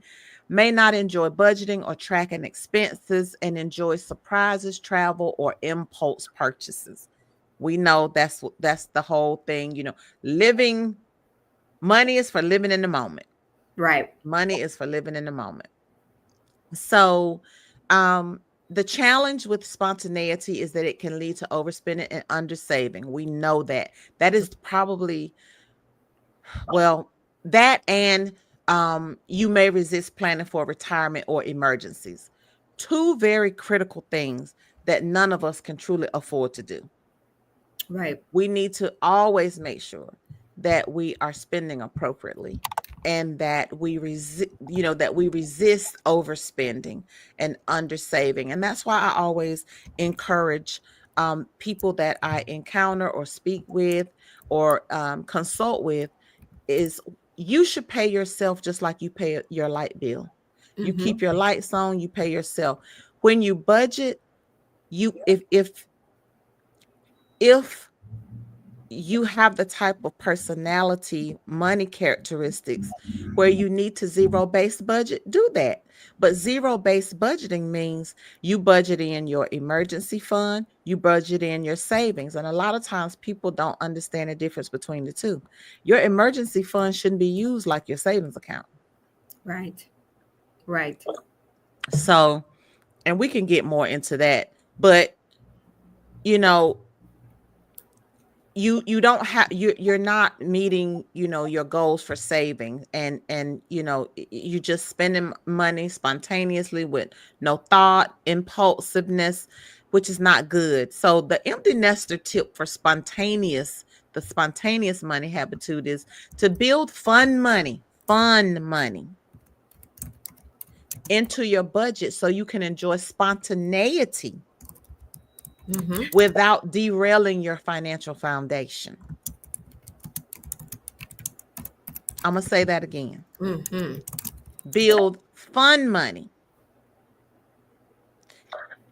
may not enjoy budgeting or tracking expenses, and enjoys surprises, travel, or impulse purchases. We know that's the whole thing, living money is for living in the moment. right. Money is for living in the moment. So, the challenge with spontaneity is that it can lead to overspending and undersaving. We know that. That is probably, well, that, and you may resist planning for retirement or emergencies. Two very critical things that none of us can truly afford to do. Right. We need to always make sure that we are spending appropriately, and that we resist overspending and undersaving. And that's why I always encourage people that I encounter or speak with, or consult with, is you should pay yourself just like you pay your light bill. You Mm-hmm. keep your lights on, you pay yourself. When you budget, you if you have the type of personality, money characteristics where you need to zero based budget, do that. But zero based budgeting means you budget in your emergency fund, you budget in your savings. And a lot of times people don't understand the difference between the two. Your emergency fund shouldn't be used like your savings account. Right. Right. So, and we can get more into that, but you know, you don't have you're not meeting, your goals for saving, and you just spending money spontaneously with no thought, impulsiveness, which is not good. So the empty nester tip for the spontaneous money habitude is to build fun money into your budget so you can enjoy spontaneity Mm-hmm. without derailing your financial foundation. I'm going to say that again. Mm-hmm. Build fun money.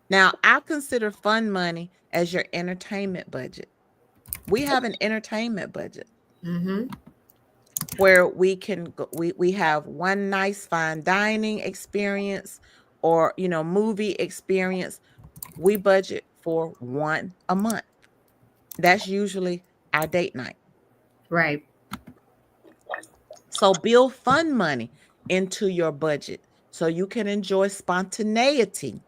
Now, I consider fun money as your entertainment budget. We have an entertainment budget Mm-hmm. where we can go, we have one nice fine dining experience or movie experience. We budget for one a month. That's usually our date night. Right. So build fun money into your budget so you can enjoy spontaneity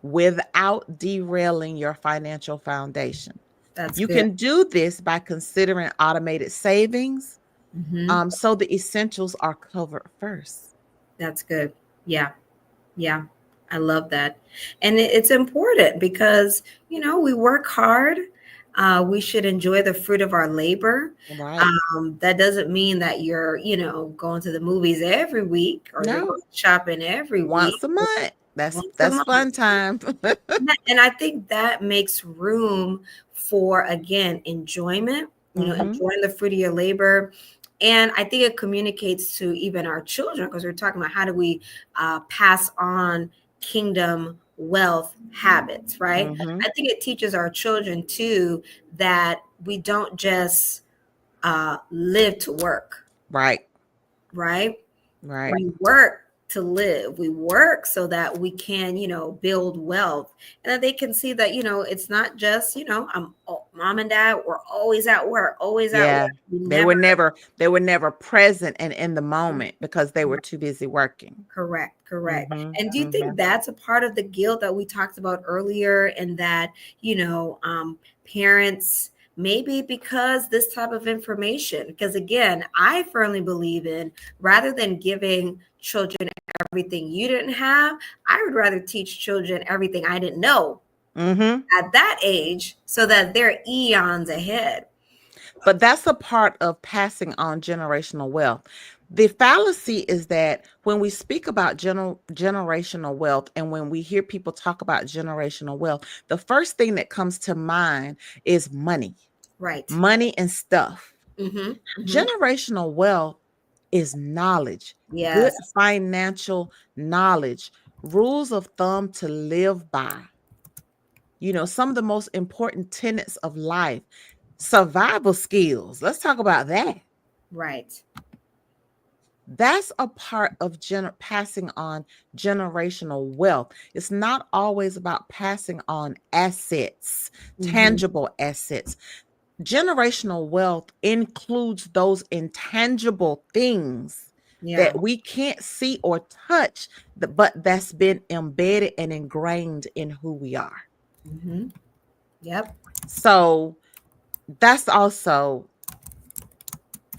without derailing your financial foundation. That's You good. can do this by considering automated savings, Mm-hmm. so the essentials are covered first. That's good. Yeah. Yeah. I love that. And it's important because, we work hard. We should enjoy the fruit of our labor. Right. That doesn't mean that you're, going to the movies every week or you're No, going shopping every week, once a month. That's once a that's month. fun time. And I think that makes room for, again, enjoyment, Mhm. enjoying the fruit of your labor. And I think it communicates to even our children because we're talking about how do we pass on kingdom wealth habits, right? Mhm. I think it teaches our children too that we don't just live to work, Right. right? Right. We work to live. We work so that we can, build wealth, and that they can see that, it's not just, mom and dad were always at work, always at work. Yeah. We They never. were never they were never present and in the moment because they were too busy working. Correct, correct. Mhm. And do you think Mhm. that's a part of the guilt that we talked about earlier? And that, parents, maybe because this type of information, because again, I firmly believe in rather than giving children everything you didn't have, I would rather teach children everything I didn't know Mhm. at that age so that they're eons ahead. But that's a part of passing on generational wealth. The fallacy is that when we speak about generational wealth and when we hear people talk about generational wealth, the first thing that comes to mind is Right. money and stuff. Mm-hmm. Mm-hmm. Generational wealth is knowledge, good Yes. financial knowledge, rules of thumb to live by. Some of the most important tenets of life, survival skills. Let's talk about that. Right. That's a part of passing on generational wealth. It's not always about passing on assets, Mm-hmm. tangible assets. Generational wealth includes those intangible things Yeah. that we can't see or touch, but that's been embedded and ingrained in who we are. Mm-hmm. Yep. So that's also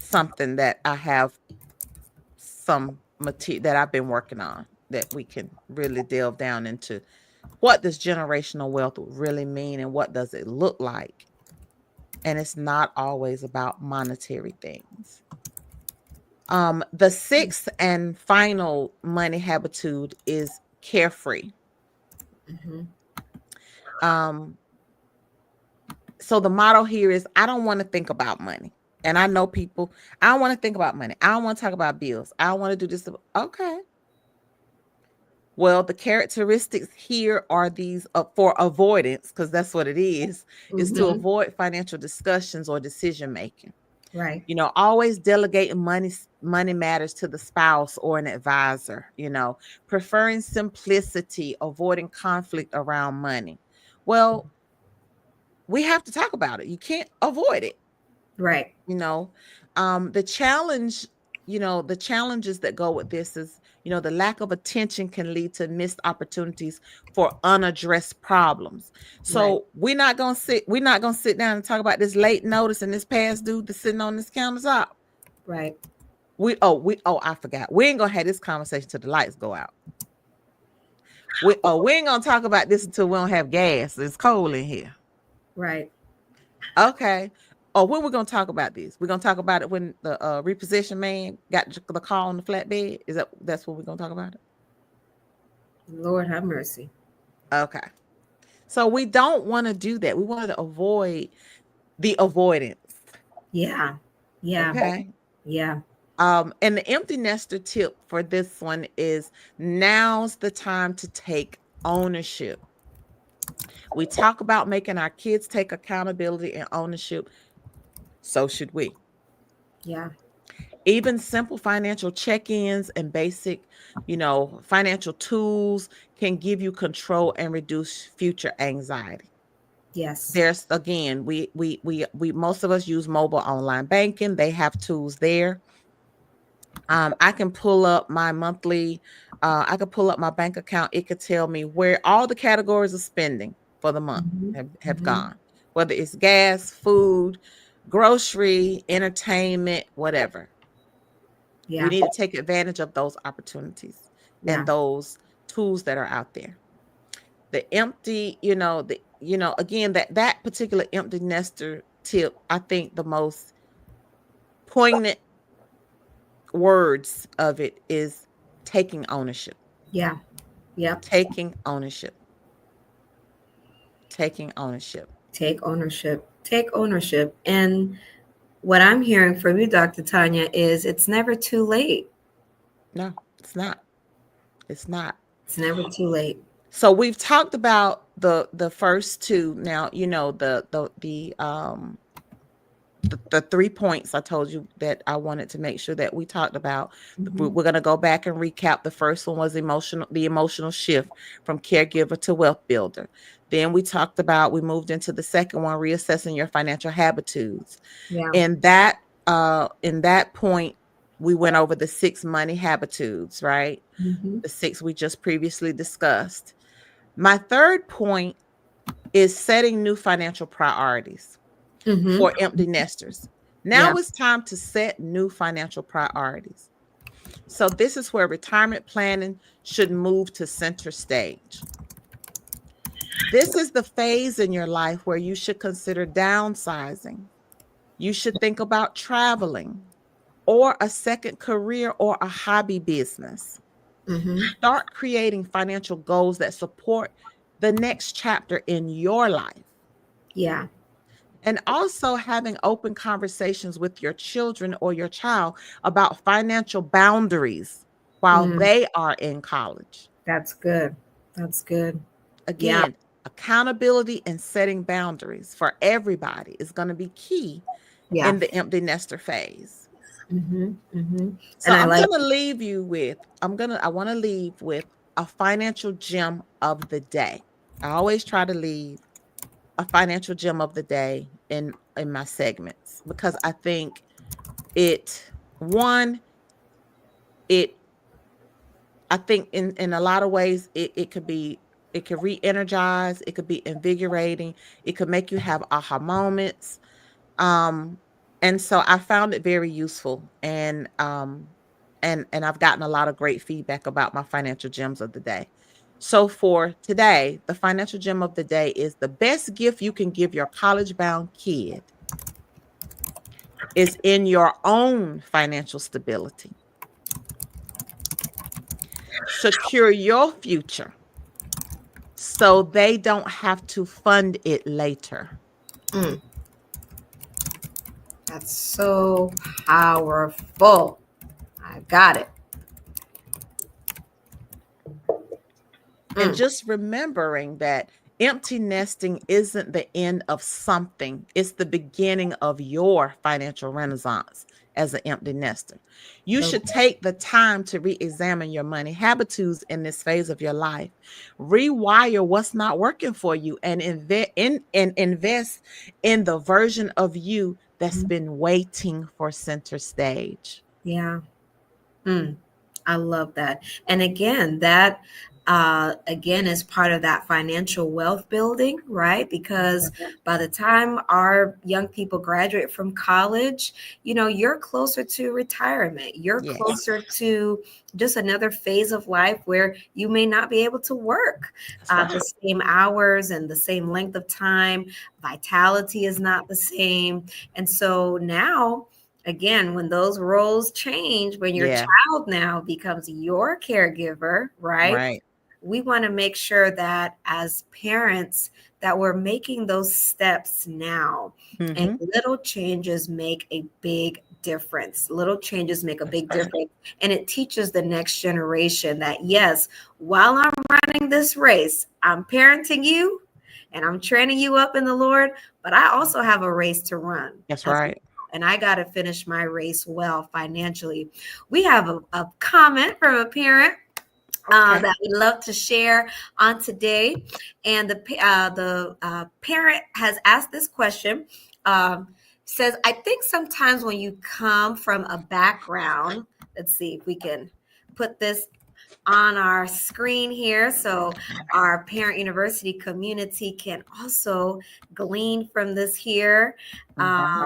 something that I have some material that I've been working on that we can really delve down into. What does generational wealth really mean and what does it look like? And it's not always about monetary things. The sixth and final money habitude is carefree. Mm-hmm. Um, so the motto here is I don't want to think about money. And I know people, I don't want to think about money. I don't want to talk about bills. I don't want to do this. Okay. Well, the characteristics here are these for avoidance, because that's what it is to Mm-hmm. avoid financial discussions or decision making. Right. Always delegating money matters to the spouse or an advisor, preferring simplicity, avoiding conflict around money. Well, we have to talk about it. You can't avoid it, Right. you know. The challenge, the challenges that go with this is, the lack of attention can lead to missed opportunities for unaddressed problems. Right. So we're not gonna sit down and talk about this late notice and this past due that's sitting on this countertop. Right. I forgot. We ain't gonna have this conversation till the lights go out. We ain't gonna talk about this until we don't have gas. It's cold in here. Right. Okay. Oh, when we're gonna talk about this? We're gonna talk about it when the repossession man got the call on the flatbed. That's what we're gonna talk about it? Lord have mercy. Okay. So we don't want to do that. We want to avoid the avoidance. Yeah. Yeah. Okay. Yeah. And the empty nester tip for this one is now's the time to take ownership. We talk about making our kids take accountability and ownership. So should we. Yeah. Even simple financial check-ins and basic, financial tools can give you control and reduce future anxiety. Yes. There's again, we most of us use mobile online banking. They have tools there. I can pull up my monthly, I could pull up my bank account. It could tell me where all the categories of spending for the month Mm-hmm. have Mm-hmm. gone, whether it's gas, food, grocery, entertainment, whatever. We Yeah. need to take advantage of those opportunities and Yeah. those tools that are out there. The empty, again, that particular empty nester tip, I think the most poignant words of it is taking ownership. Yeah. Yep. Taking ownership. Taking ownership. Take ownership. Take ownership. And what I'm hearing from you, Dr. Tanya, is it's never too late. No, it's not. It's not. It's never too late. So we've talked about the first two. Now, the 3 points I told you that I wanted to make sure that we talked about. Mm-hmm. We're going to go back and recap. The first one was the emotional shift from caregiver to wealth builder. Then we moved into the second one, reassessing your financial habitudes. Yeah. In that point, we went over the 6 money habitudes, right? Mm-hmm. The 6 we just previously discussed. My third point is setting new financial priorities Mm-hmm. for empty nesters. Yeah. Now it's time to set new financial priorities. So this is where retirement planning should move to center stage. This is the phase in your life where you should consider downsizing. You should think about traveling or a second career or a hobby business. Mm-hmm. Start creating financial goals that support the next chapter in your life. Yeah. And also having open conversations with your children or your child about financial boundaries while Mm. they are in college. That's good. That's good. Yeah. Again, accountability and setting boundaries for everybody is going to be key Yeah. in the empty nester phase. Mm-hmm. Mm-hmm. So And I I'm like. going to leave you with, I want to leave with a financial gem of the day. I always try to leave a financial gem of the day in my segments, because I think it one it I think in a lot of ways it could re-energize, it could be invigorating, it could make you have aha moments. um and so I found it very useful, and I've gotten a lot of great feedback about my financial gems of the day. So for today, the financial gem of the day is: the best gift you can give your college bound kid is in your own financial stability. Secure your future so they don't have to fund it later. Mm, that's so powerful. I got it. And Mm. just remembering that empty nesting isn't the end of something, it's the beginning of your financial renaissance as an empty nester. You should Okay. take the time to re examine your money habitudes in this phase of your life. Rewire what's not working for you and invest in the version of you that's Mhm. been waiting for center stage. Yeah. Mm. I love that. And again, that again is part of that financial wealth building, right? Because by the time our young people graduate from college, you know, you're closer to retirement. You're Yes, closer to just another phase of life where you may not be able to work that's the right. same hours and the same length of time. Vitality is not the same. And so now, again, when those roles change, when your Yeah, child now becomes your caregiver, right? right. We want to make sure that as parents that we're making those steps now, and Hmm. little changes make a big difference. Little changes make a That's big right. difference, and it teaches the next generation that yes, while I'm running this race, I'm parenting you and I'm training you up in the Lord, but I also have a race to run That's as right. and I got to finish my race well financially. We have a comment from a parent Okay. that we'd love to share on today. And the parent has asked this question. Says, I think sometimes when you come from a background, let's see if we can put this on our screen here so our parent university community can also glean from this here. Hmm.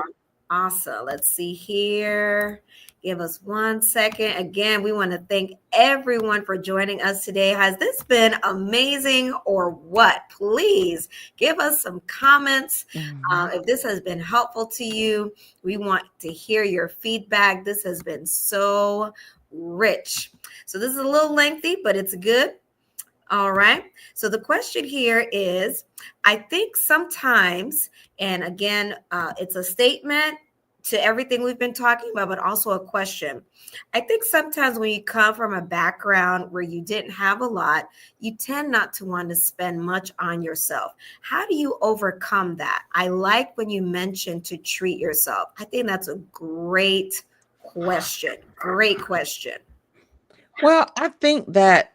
Awesome. Let's see here. Give us 1 second. Again, we want to thank everyone for joining us today. Has this been amazing or what? Please give us some comments. Hmm. If this has been helpful to you, we want to hear your feedback. This has been so rich. So this is a little lengthy, but it's good. All right. So the question here is I think sometimes, and again, it's a statement to everything we've been talking about, but also a question. I think sometimes when you come from a background where you didn't have a lot, you tend not to want to spend much on yourself. How do you overcome that? I like when you mentioned to treat yourself. I think that's a great question. Great question. Well, I think that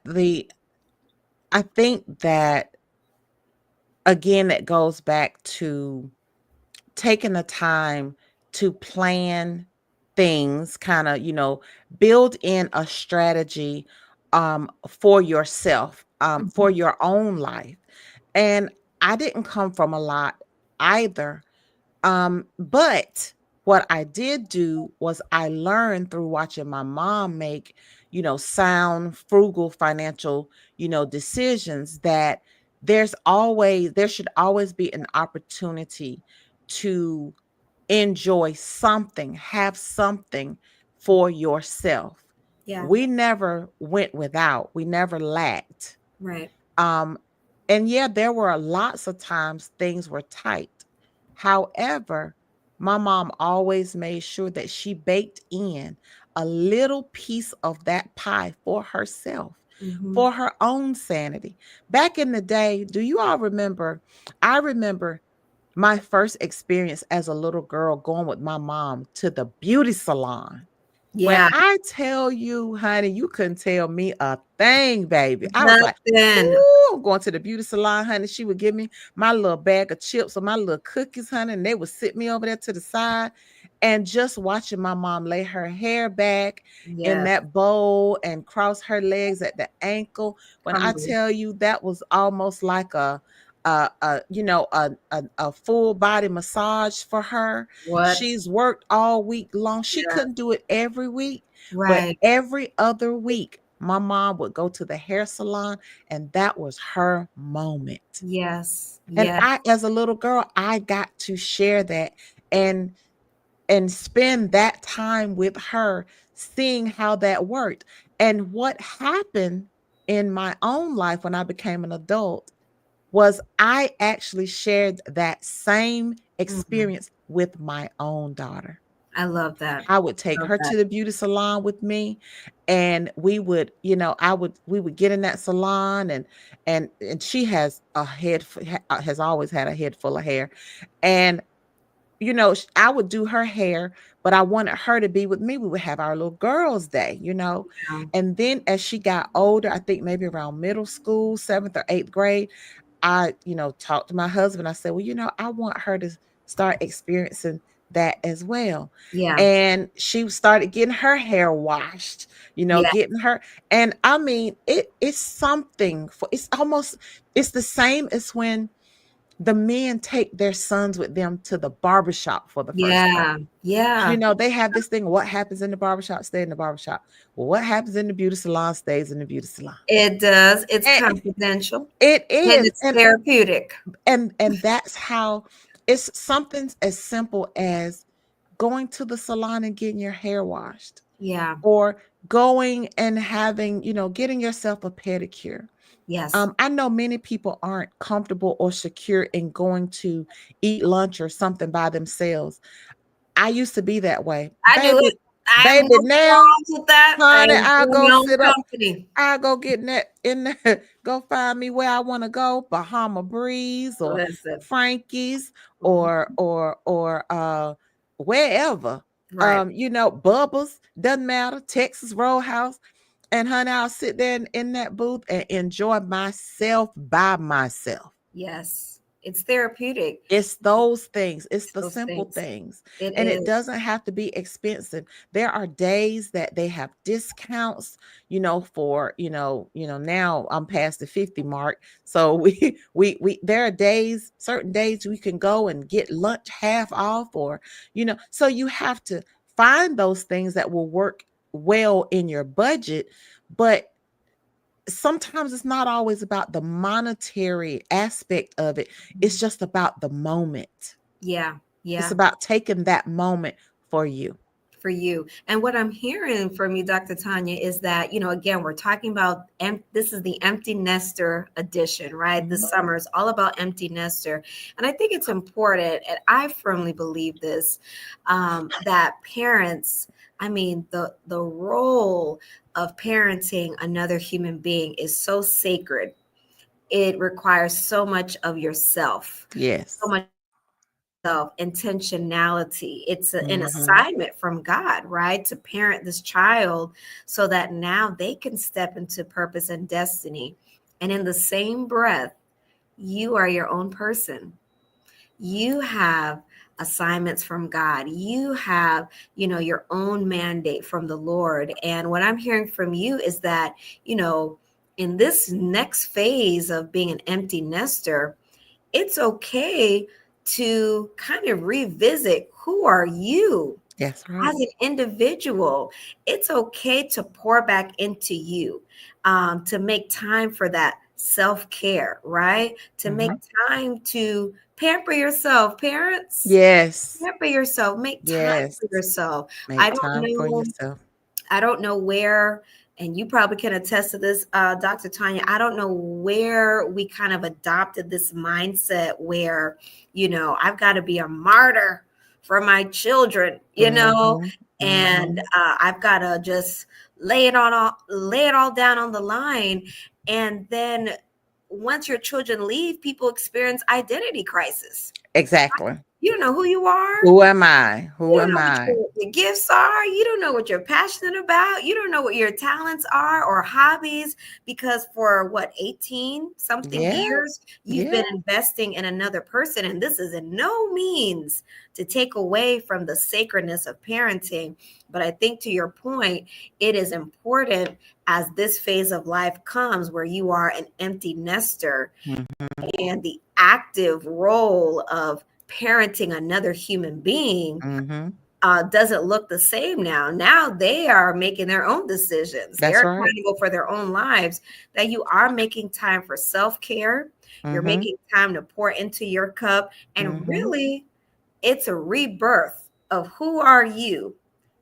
again that goes back to taking the time to plan things, kind of, build in a strategy for yourself, Mhm. for your own life. And I didn't come from a lot either. But what I did do was I learned through watching my mom make, sound, frugal financial, decisions that there should always be an opportunity to enjoy something, have something for yourself. Yeah, We never went without, we never lacked. right. Um, and yeah, there were lots of times things were tight. However, my mom always made sure that she baked in a little piece of that pie for herself, Hmm. for her own sanity. Back in the day, do you all remember? I remember my first experience as a little girl going with my mom to the beauty salon. When Yeah, I tell you, honey, you couldn't tell me a thing, baby. I was like, nothing. "Ooh, I'm going to the beauty salon, honey." She would give me my little bag of chips or my little cookies, honey, and they would sit me over there to the side and just watching my mom lay her hair back in Yes, that bowl and cross her legs at the ankle. When come I on. tell you that was almost like a full body massage for her. What? She's worked all week long. She Yeah, couldn't do it every week, but right. every other week, my mom would go to the hair salon, and that was her moment. Yes, And yes. I, as a little girl, I got to share that and spend that time with her, seeing how that worked. And what happened in my own life when I became an adult was I actually shared that same Mhm. experience with my own daughter. I love that. I would take Love her that. to the beauty salon with me, and we would, we would get in that salon, and she has a has always had a head full of hair, and I would do her hair, but I wanted her to be with me. We would have our little girls' day. Yeah. And then as she got older, I think maybe around middle school, seventh or eighth grade, I, talked to my husband. I said, well, I want her to start experiencing that as well. Yeah. And she started getting her hair washed, Yeah. getting her. And I mean, it's something it's the same as when the men take their sons with them to the barbershop for the first time. Yeah. Yeah. They have this thing, what happens in the barbershop, stay in the barbershop. Well, what happens in the beauty salon stays in the beauty salon. It does. It's And confidential it and is. it's therapeutic. And that's how it's something as simple as going to the salon and getting your hair washed, Yeah. or going and having, getting yourself a pedicure. Yes. I know many people aren't comfortable or secure in going to eat lunch or something by themselves. I used to be that way. I knew Baby, it. I have no baby, now, qualms with that. I honey, I'll enjoy go my own sit up. company. I'll go get in there, go find me where I want to go, Bahama Breeze or Listen. Frankie's, Mhm. or wherever. Right. Bubbles, doesn't matter, Texas Roadhouse. And honey, I'll sit there in that booth and enjoy myself by myself. Yes. It's therapeutic. It's those things. It's It's the those simple things. things. It And it is. doesn't have to be expensive. There are days that they have discounts, for, now I'm past the 50 mark. So we there are days, certain days we can go and get lunch half off, or, so you have to find those things that will work well in your budget. But sometimes it's not always about the monetary aspect of it. It's Mhm. just about the moment. Yeah. It's Yeah. about taking that moment for you. For you. And what I'm hearing from you, Dr. Tanya, is that, again, we're talking about, this is the empty nester edition, right? This Mhm. summer is all about empty nester. And I think it's important, and I firmly believe this, that parents, I mean, the role of parenting another human being is so sacred. It requires so much of yourself, so Yes. much self intentionality. It's an Mhm. assignment from God, right? To parent this child so that now they can step into purpose and destiny. And in the same breath, you are your own person. You have assignments from God. You have, your own mandate from the Lord. And what I'm hearing from you is that, in this next phase of being an empty nester, it's okay to kind of revisit, who are you That's as right. an individual? It's okay to pour back into you, to make time for that self-care, right? To make Mhm. time to pamper yourself. Parents, Yes. pamper yourself, make time Yes. for yourself. I Make don't time for know yourself. I don't know where, and you probably can attest to this, Dr. Tanya. I don't know where we kind of adopted this mindset where, I've got to be a martyr for my children, Mhm. and Mhm. I've got to just lay it all down on the line. And then once your children leave, people experience identity crisis. Exactly. You don't know who you are. Who am I? You Who don't am know what I? your gifts are. You don't know what you're passionate about. You don't know what your talents are or hobbies, because for what, 18 something Yeah. years, you've Yeah. been investing in another person. And this is in no means to take away from the sacredness of parenting. But I think, to your point, it is important, as this phase of life comes where you are an empty nester, Mhm. and the active role of parenting another human being Mhm. doesn't look the same now. Now they are making their own decisions. That's They're right. trying to go for their own lives. That you are making time for self care. You're Mhm. making time to pour into your cup. And Mhm. really, it's a rebirth of who are you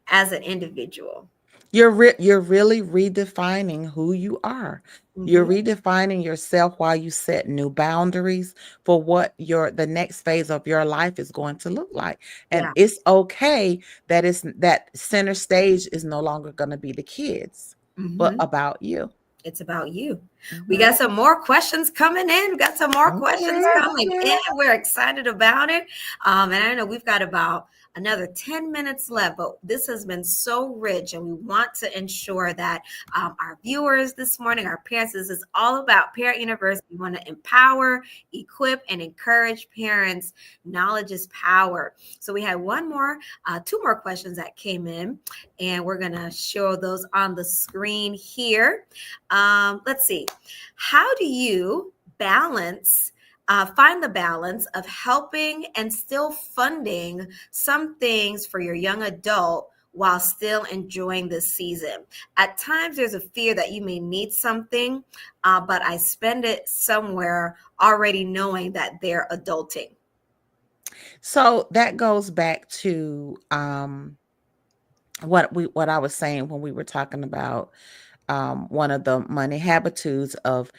as an individual. You're really redefining who you are. You're Hmm. redefining yourself while you set new boundaries for what the next phase of your life is going to look like. And Yeah. it's okay that that center stage is no longer going to be the kids, but Hmm. about you. It's about you. We Hmm. got some more questions coming in. We got some more questions Okay, coming okay. in. We're excited about it. And I know we've got about another 10 minutes left, but this has been so rich, and we want to ensure that our viewers this morning, our parents, this is all about Parent University. We want to empower, equip, and encourage parents. Knowledge is power. So we had two more questions that came in, and we're going to show those on the screen here. Let's see. How do you find the balance of helping and still funding some things for your young adult while still enjoying this season? At times, there's a fear that you may need something, but I spend it somewhere already knowing that they're adulting. So that goes back to what I was saying when we were talking about one of the money habitudes of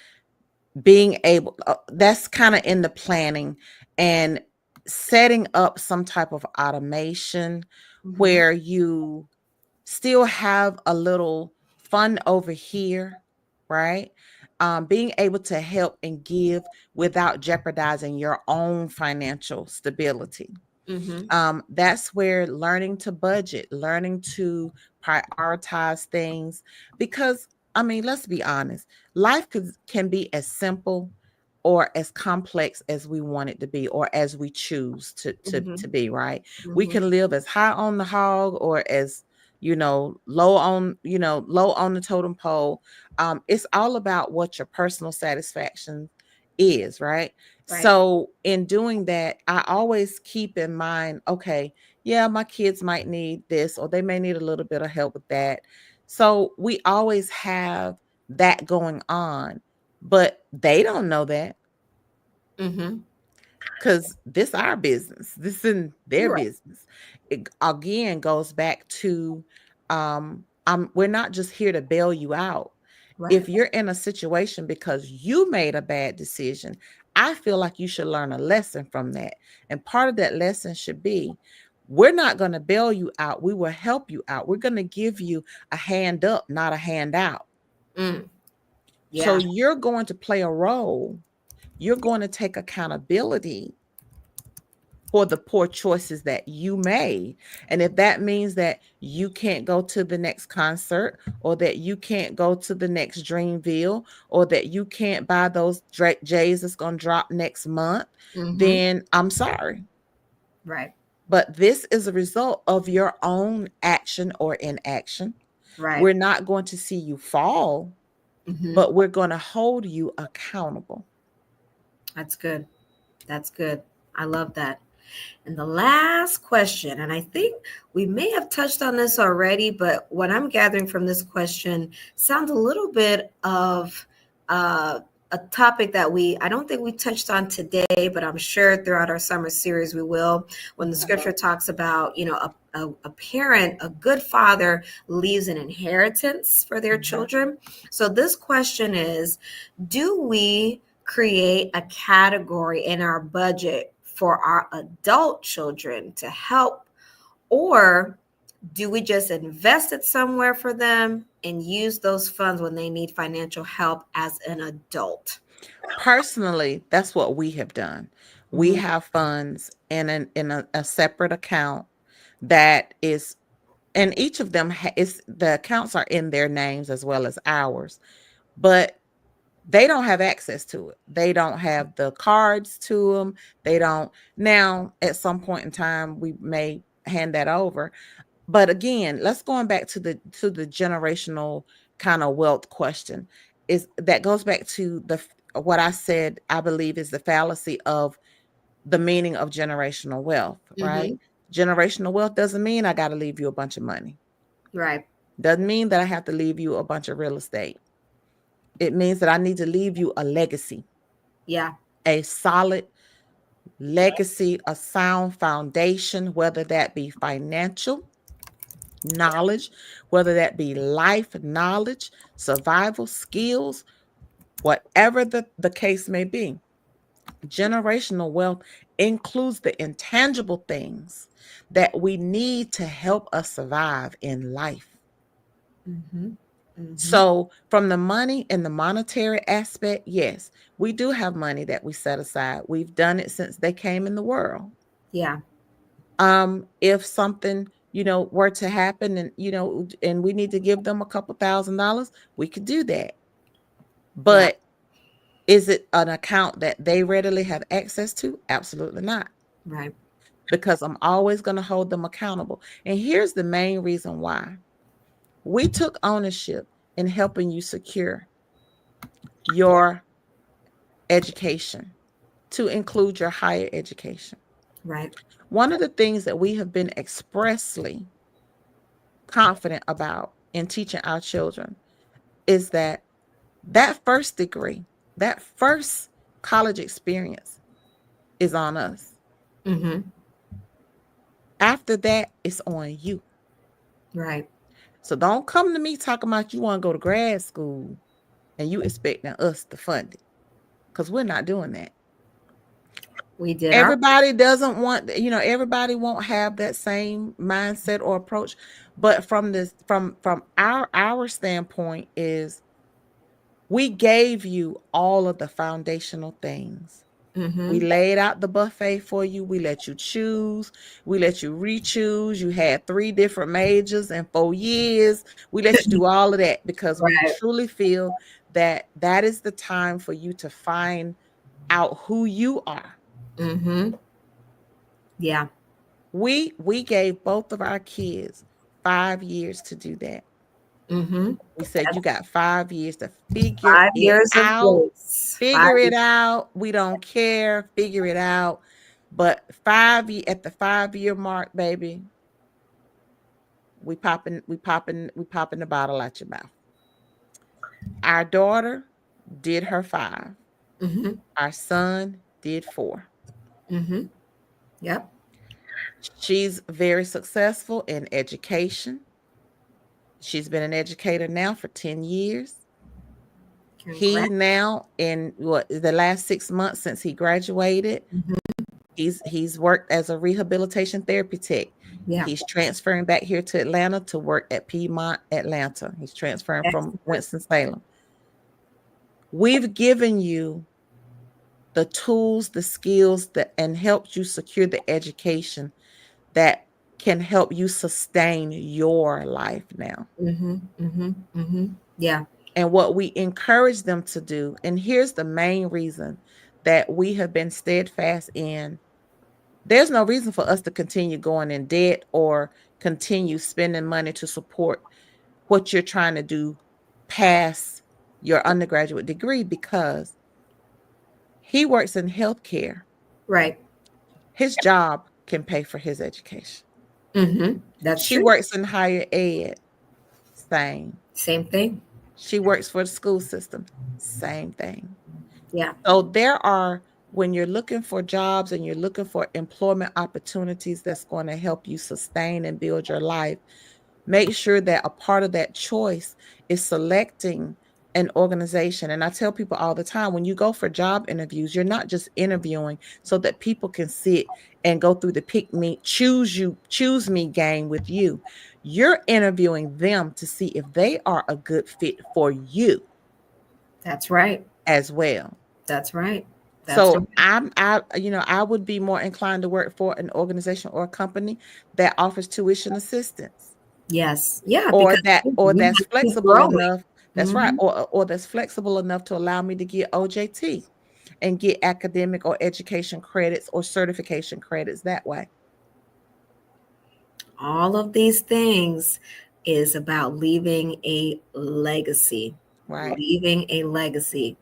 being able that's kind of in the planning and setting up some type of automation Mm-hmm. where you still have a little fun over here, right? Being able to help and give without jeopardizing your own financial stability. Mm-hmm. That's where learning to budget, learning to prioritize things, because I mean, let's be honest, can be as simple or as complex as we want it to be, or as we choose to Mm-hmm. be, right? We Mm-hmm. can live as high on the hog or as low on the totem pole. It's all about what your personal satisfaction is, right? Right. So in doing that, I always keep in mind, okay, yeah, my kids might need this or they may need a little bit of help with that. So we always have that going on, but they don't know that Mm-hmm. because this our business. This in their Right. business. It again goes back to we're not just here to bail you out. Right. If you're in a situation because you made a bad decision, I feel like you should learn a lesson from that. And part of that lesson should be, we're not going to bail you out. We will help you out. We're going to give you a hand up, not a handout. Mm. So Yeah. you're going to play a role. You're going to take accountability for the poor choices that you made. And if that means that you can't go to the next concert, or that you can't go to the next Dreamville, or that you can't buy those J's that's going to drop next month, Mm-hmm. then I'm sorry. Right. But this is a result of your own action or inaction. Right. We're not going to see you fall, Mm-hmm. but we're going to hold you accountable. That's good. That's good. I love that. And the last question, and I think we may have touched on this already, but what I'm gathering from this question sounds a little bit of uh, a topic that I don't think we touched on today, but I'm sure throughout our summer series we will. When the Mhm. scripture talks about, a parent, a good father leaves an inheritance for their Mhm. children. So this question is, do we create a category in our budget for our adult children to help, or do we just invest it somewhere for them and use those funds when they need financial help as an adult? Personally, that's what we have done. We Mhm. have funds in a separate account that is, and each of them is, the accounts are in their names as well as ours, but they don't have access to it. They don't have the cards to them. They don't. Now, at some point in time, we may hand that over. But again, let's going back to the generational kind of wealth question. Is that goes back to what I said, I believe is the fallacy of the meaning of generational wealth, right? Mhm. Generational wealth doesn't mean I got to leave you a bunch of money. Right. Doesn't mean that I have to leave you a bunch of real estate. It means that I need to leave you a legacy, Yeah. a solid legacy, a sound foundation, whether that be financial, knowledge, whether that be life knowledge, survival skills, whatever the case may be. Generational wealth includes the intangible things that we need to help us survive in life. Mm-hmm. Mm-hmm. So, from the money and the monetary aspect, yes, we do have money that we set aside. We've done it since they came in the world. Yeah. If something, were to happen, and and we need to give them a couple $1,000, we could do that. Yeah. But is it an account that they readily have access to? Absolutely not. Right. Because I'm always going to hold them accountable. And here's the main reason why. We took ownership in helping you secure Yeah. your education, to include your higher education. Right. One of the things that we have been expressly confident about in teaching our children is that first degree, that first college experience is on us. Mm-hmm. After that, it's on you. Right. So don't come to me talking about you want to go to grad school and you expecting us to fund it, because we're not doing that. We did our. Everybody doesn't want, everybody won't have that same mindset or approach. But from this, from our standpoint is, we gave you all of the foundational things. We Mm-hmm. laid out the buffet for you. We let you choose. We let you re-choose. You had 3 different majors in 4 years. We let you do all of that because we Right. truly feel that that is the time for you to find out who you are. Mm-hmm. Yeah. We gave both of our kids 5 years to do that. Mm-hmm. We said, you That's got 5 years to figure 5 it years of out. grace. Figure 5 years. it out. We don't care. Figure it out. But at the 5-year mark, baby, we popping the bottle out your mouth. Our daughter did her 5. Mm-hmm. Our son did 4. Mm-hmm. Yep. She's very successful in education. She's been an educator now for 10 years. He Congrats. now, in what, the last 6 months since he graduated, Mm-hmm. he's worked as a rehabilitation therapy tech. Yeah. He's transferring back here to Atlanta to work at Piedmont, Atlanta. He's transferring from Excellent. Winston-Salem. We've given you the tools, the skills that and helped you secure the education that can help you sustain your life now. Mm-hmm. Mm-hmm. Mm-hmm. Yeah. And what we encourage them to do, and here's the main reason that we have been steadfast in, there's no reason for us to continue going in debt or continue spending money to support what you're trying to do past your undergraduate degree, because he works in healthcare. Right. His job can pay for his education. Mm-hmm. That's She true. works in higher ed, same. Same thing. She works for the school system, same thing. Yeah. So when you're looking for jobs and you're looking for employment opportunities that's going to help you sustain and build your life, make sure that a part of that choice is selecting an organization. And I tell people all the time, when you go for job interviews, you're not just interviewing so that people can sit and go through the pick me, choose me game with you. You're interviewing them to see if they are a good fit for you That's right. as well. That's right. That's So right. I would be more inclined to work for an organization or a company that offers tuition assistance, Yes. Yeah. or Because that or we that's have to keep flexible growing. enough. That's right. Mm-hmm. Or that's flexible enough to allow me to get OJT and get academic or education credits or certification credits that way. All of these things is about leaving a legacy. Right. Leaving a legacy.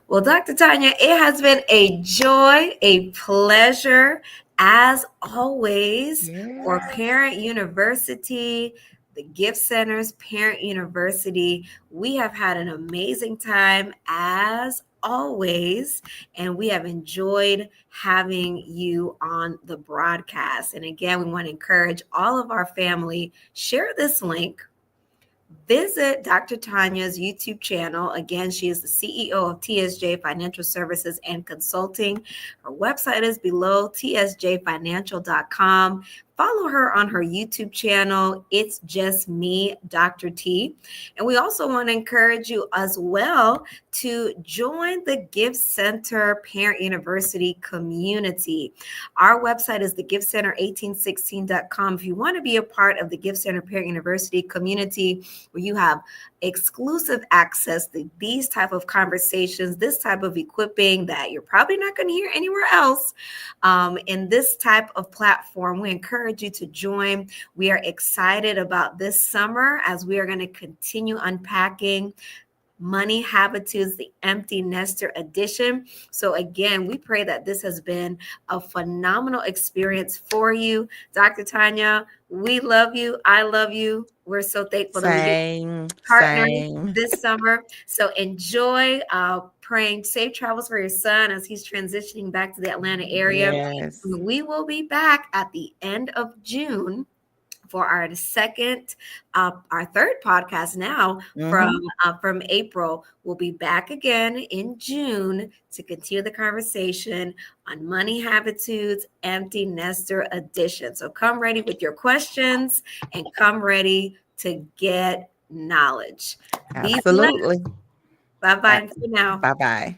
Well, Dr. Tanya, it has been a joy, a pleasure, as always, for Yes. Parent University, the Gift Centers, Parent University. We have had an amazing time as always. And we have enjoyed having you on the broadcast. And again, we want to encourage all of our family, share this link. Visit Dr. Tanya's YouTube channel. Again, she is the CEO of TSJ Financial Services and Consulting. Her website is below, tsjfinancial.com. Follow her on her YouTube channel. It's just me, Dr. T. And we also want to encourage you as well to join the Gift Center Parent University community. Our website is thegiftcenter1816.com. If you want to be a part of the Gift Center Parent University community, where you have exclusive access to these type of conversations, this type of equipping that you're probably not going to hear anywhere else, in this type of platform, we encourage you to join. We are excited about this summer as we are going to continue unpacking Money Habitudes, the Empty Nester edition. So again, we pray that this has been a phenomenal experience for you. Dr. Tanya, we love you. I love you. We're so thankful that we get Same, partnering same. this summer. So enjoy, praying safe travels for your son as he's transitioning back to the Atlanta area. Yes. We will be back at the end of June for our our third podcast now Mm-hmm. from April. We'll be back again in June to continue the conversation on Money Habitudes Empty Nester Edition. So come ready with your questions and come ready to get knowledge. Be blessed. Absolutely. Bye bye for now. Bye bye.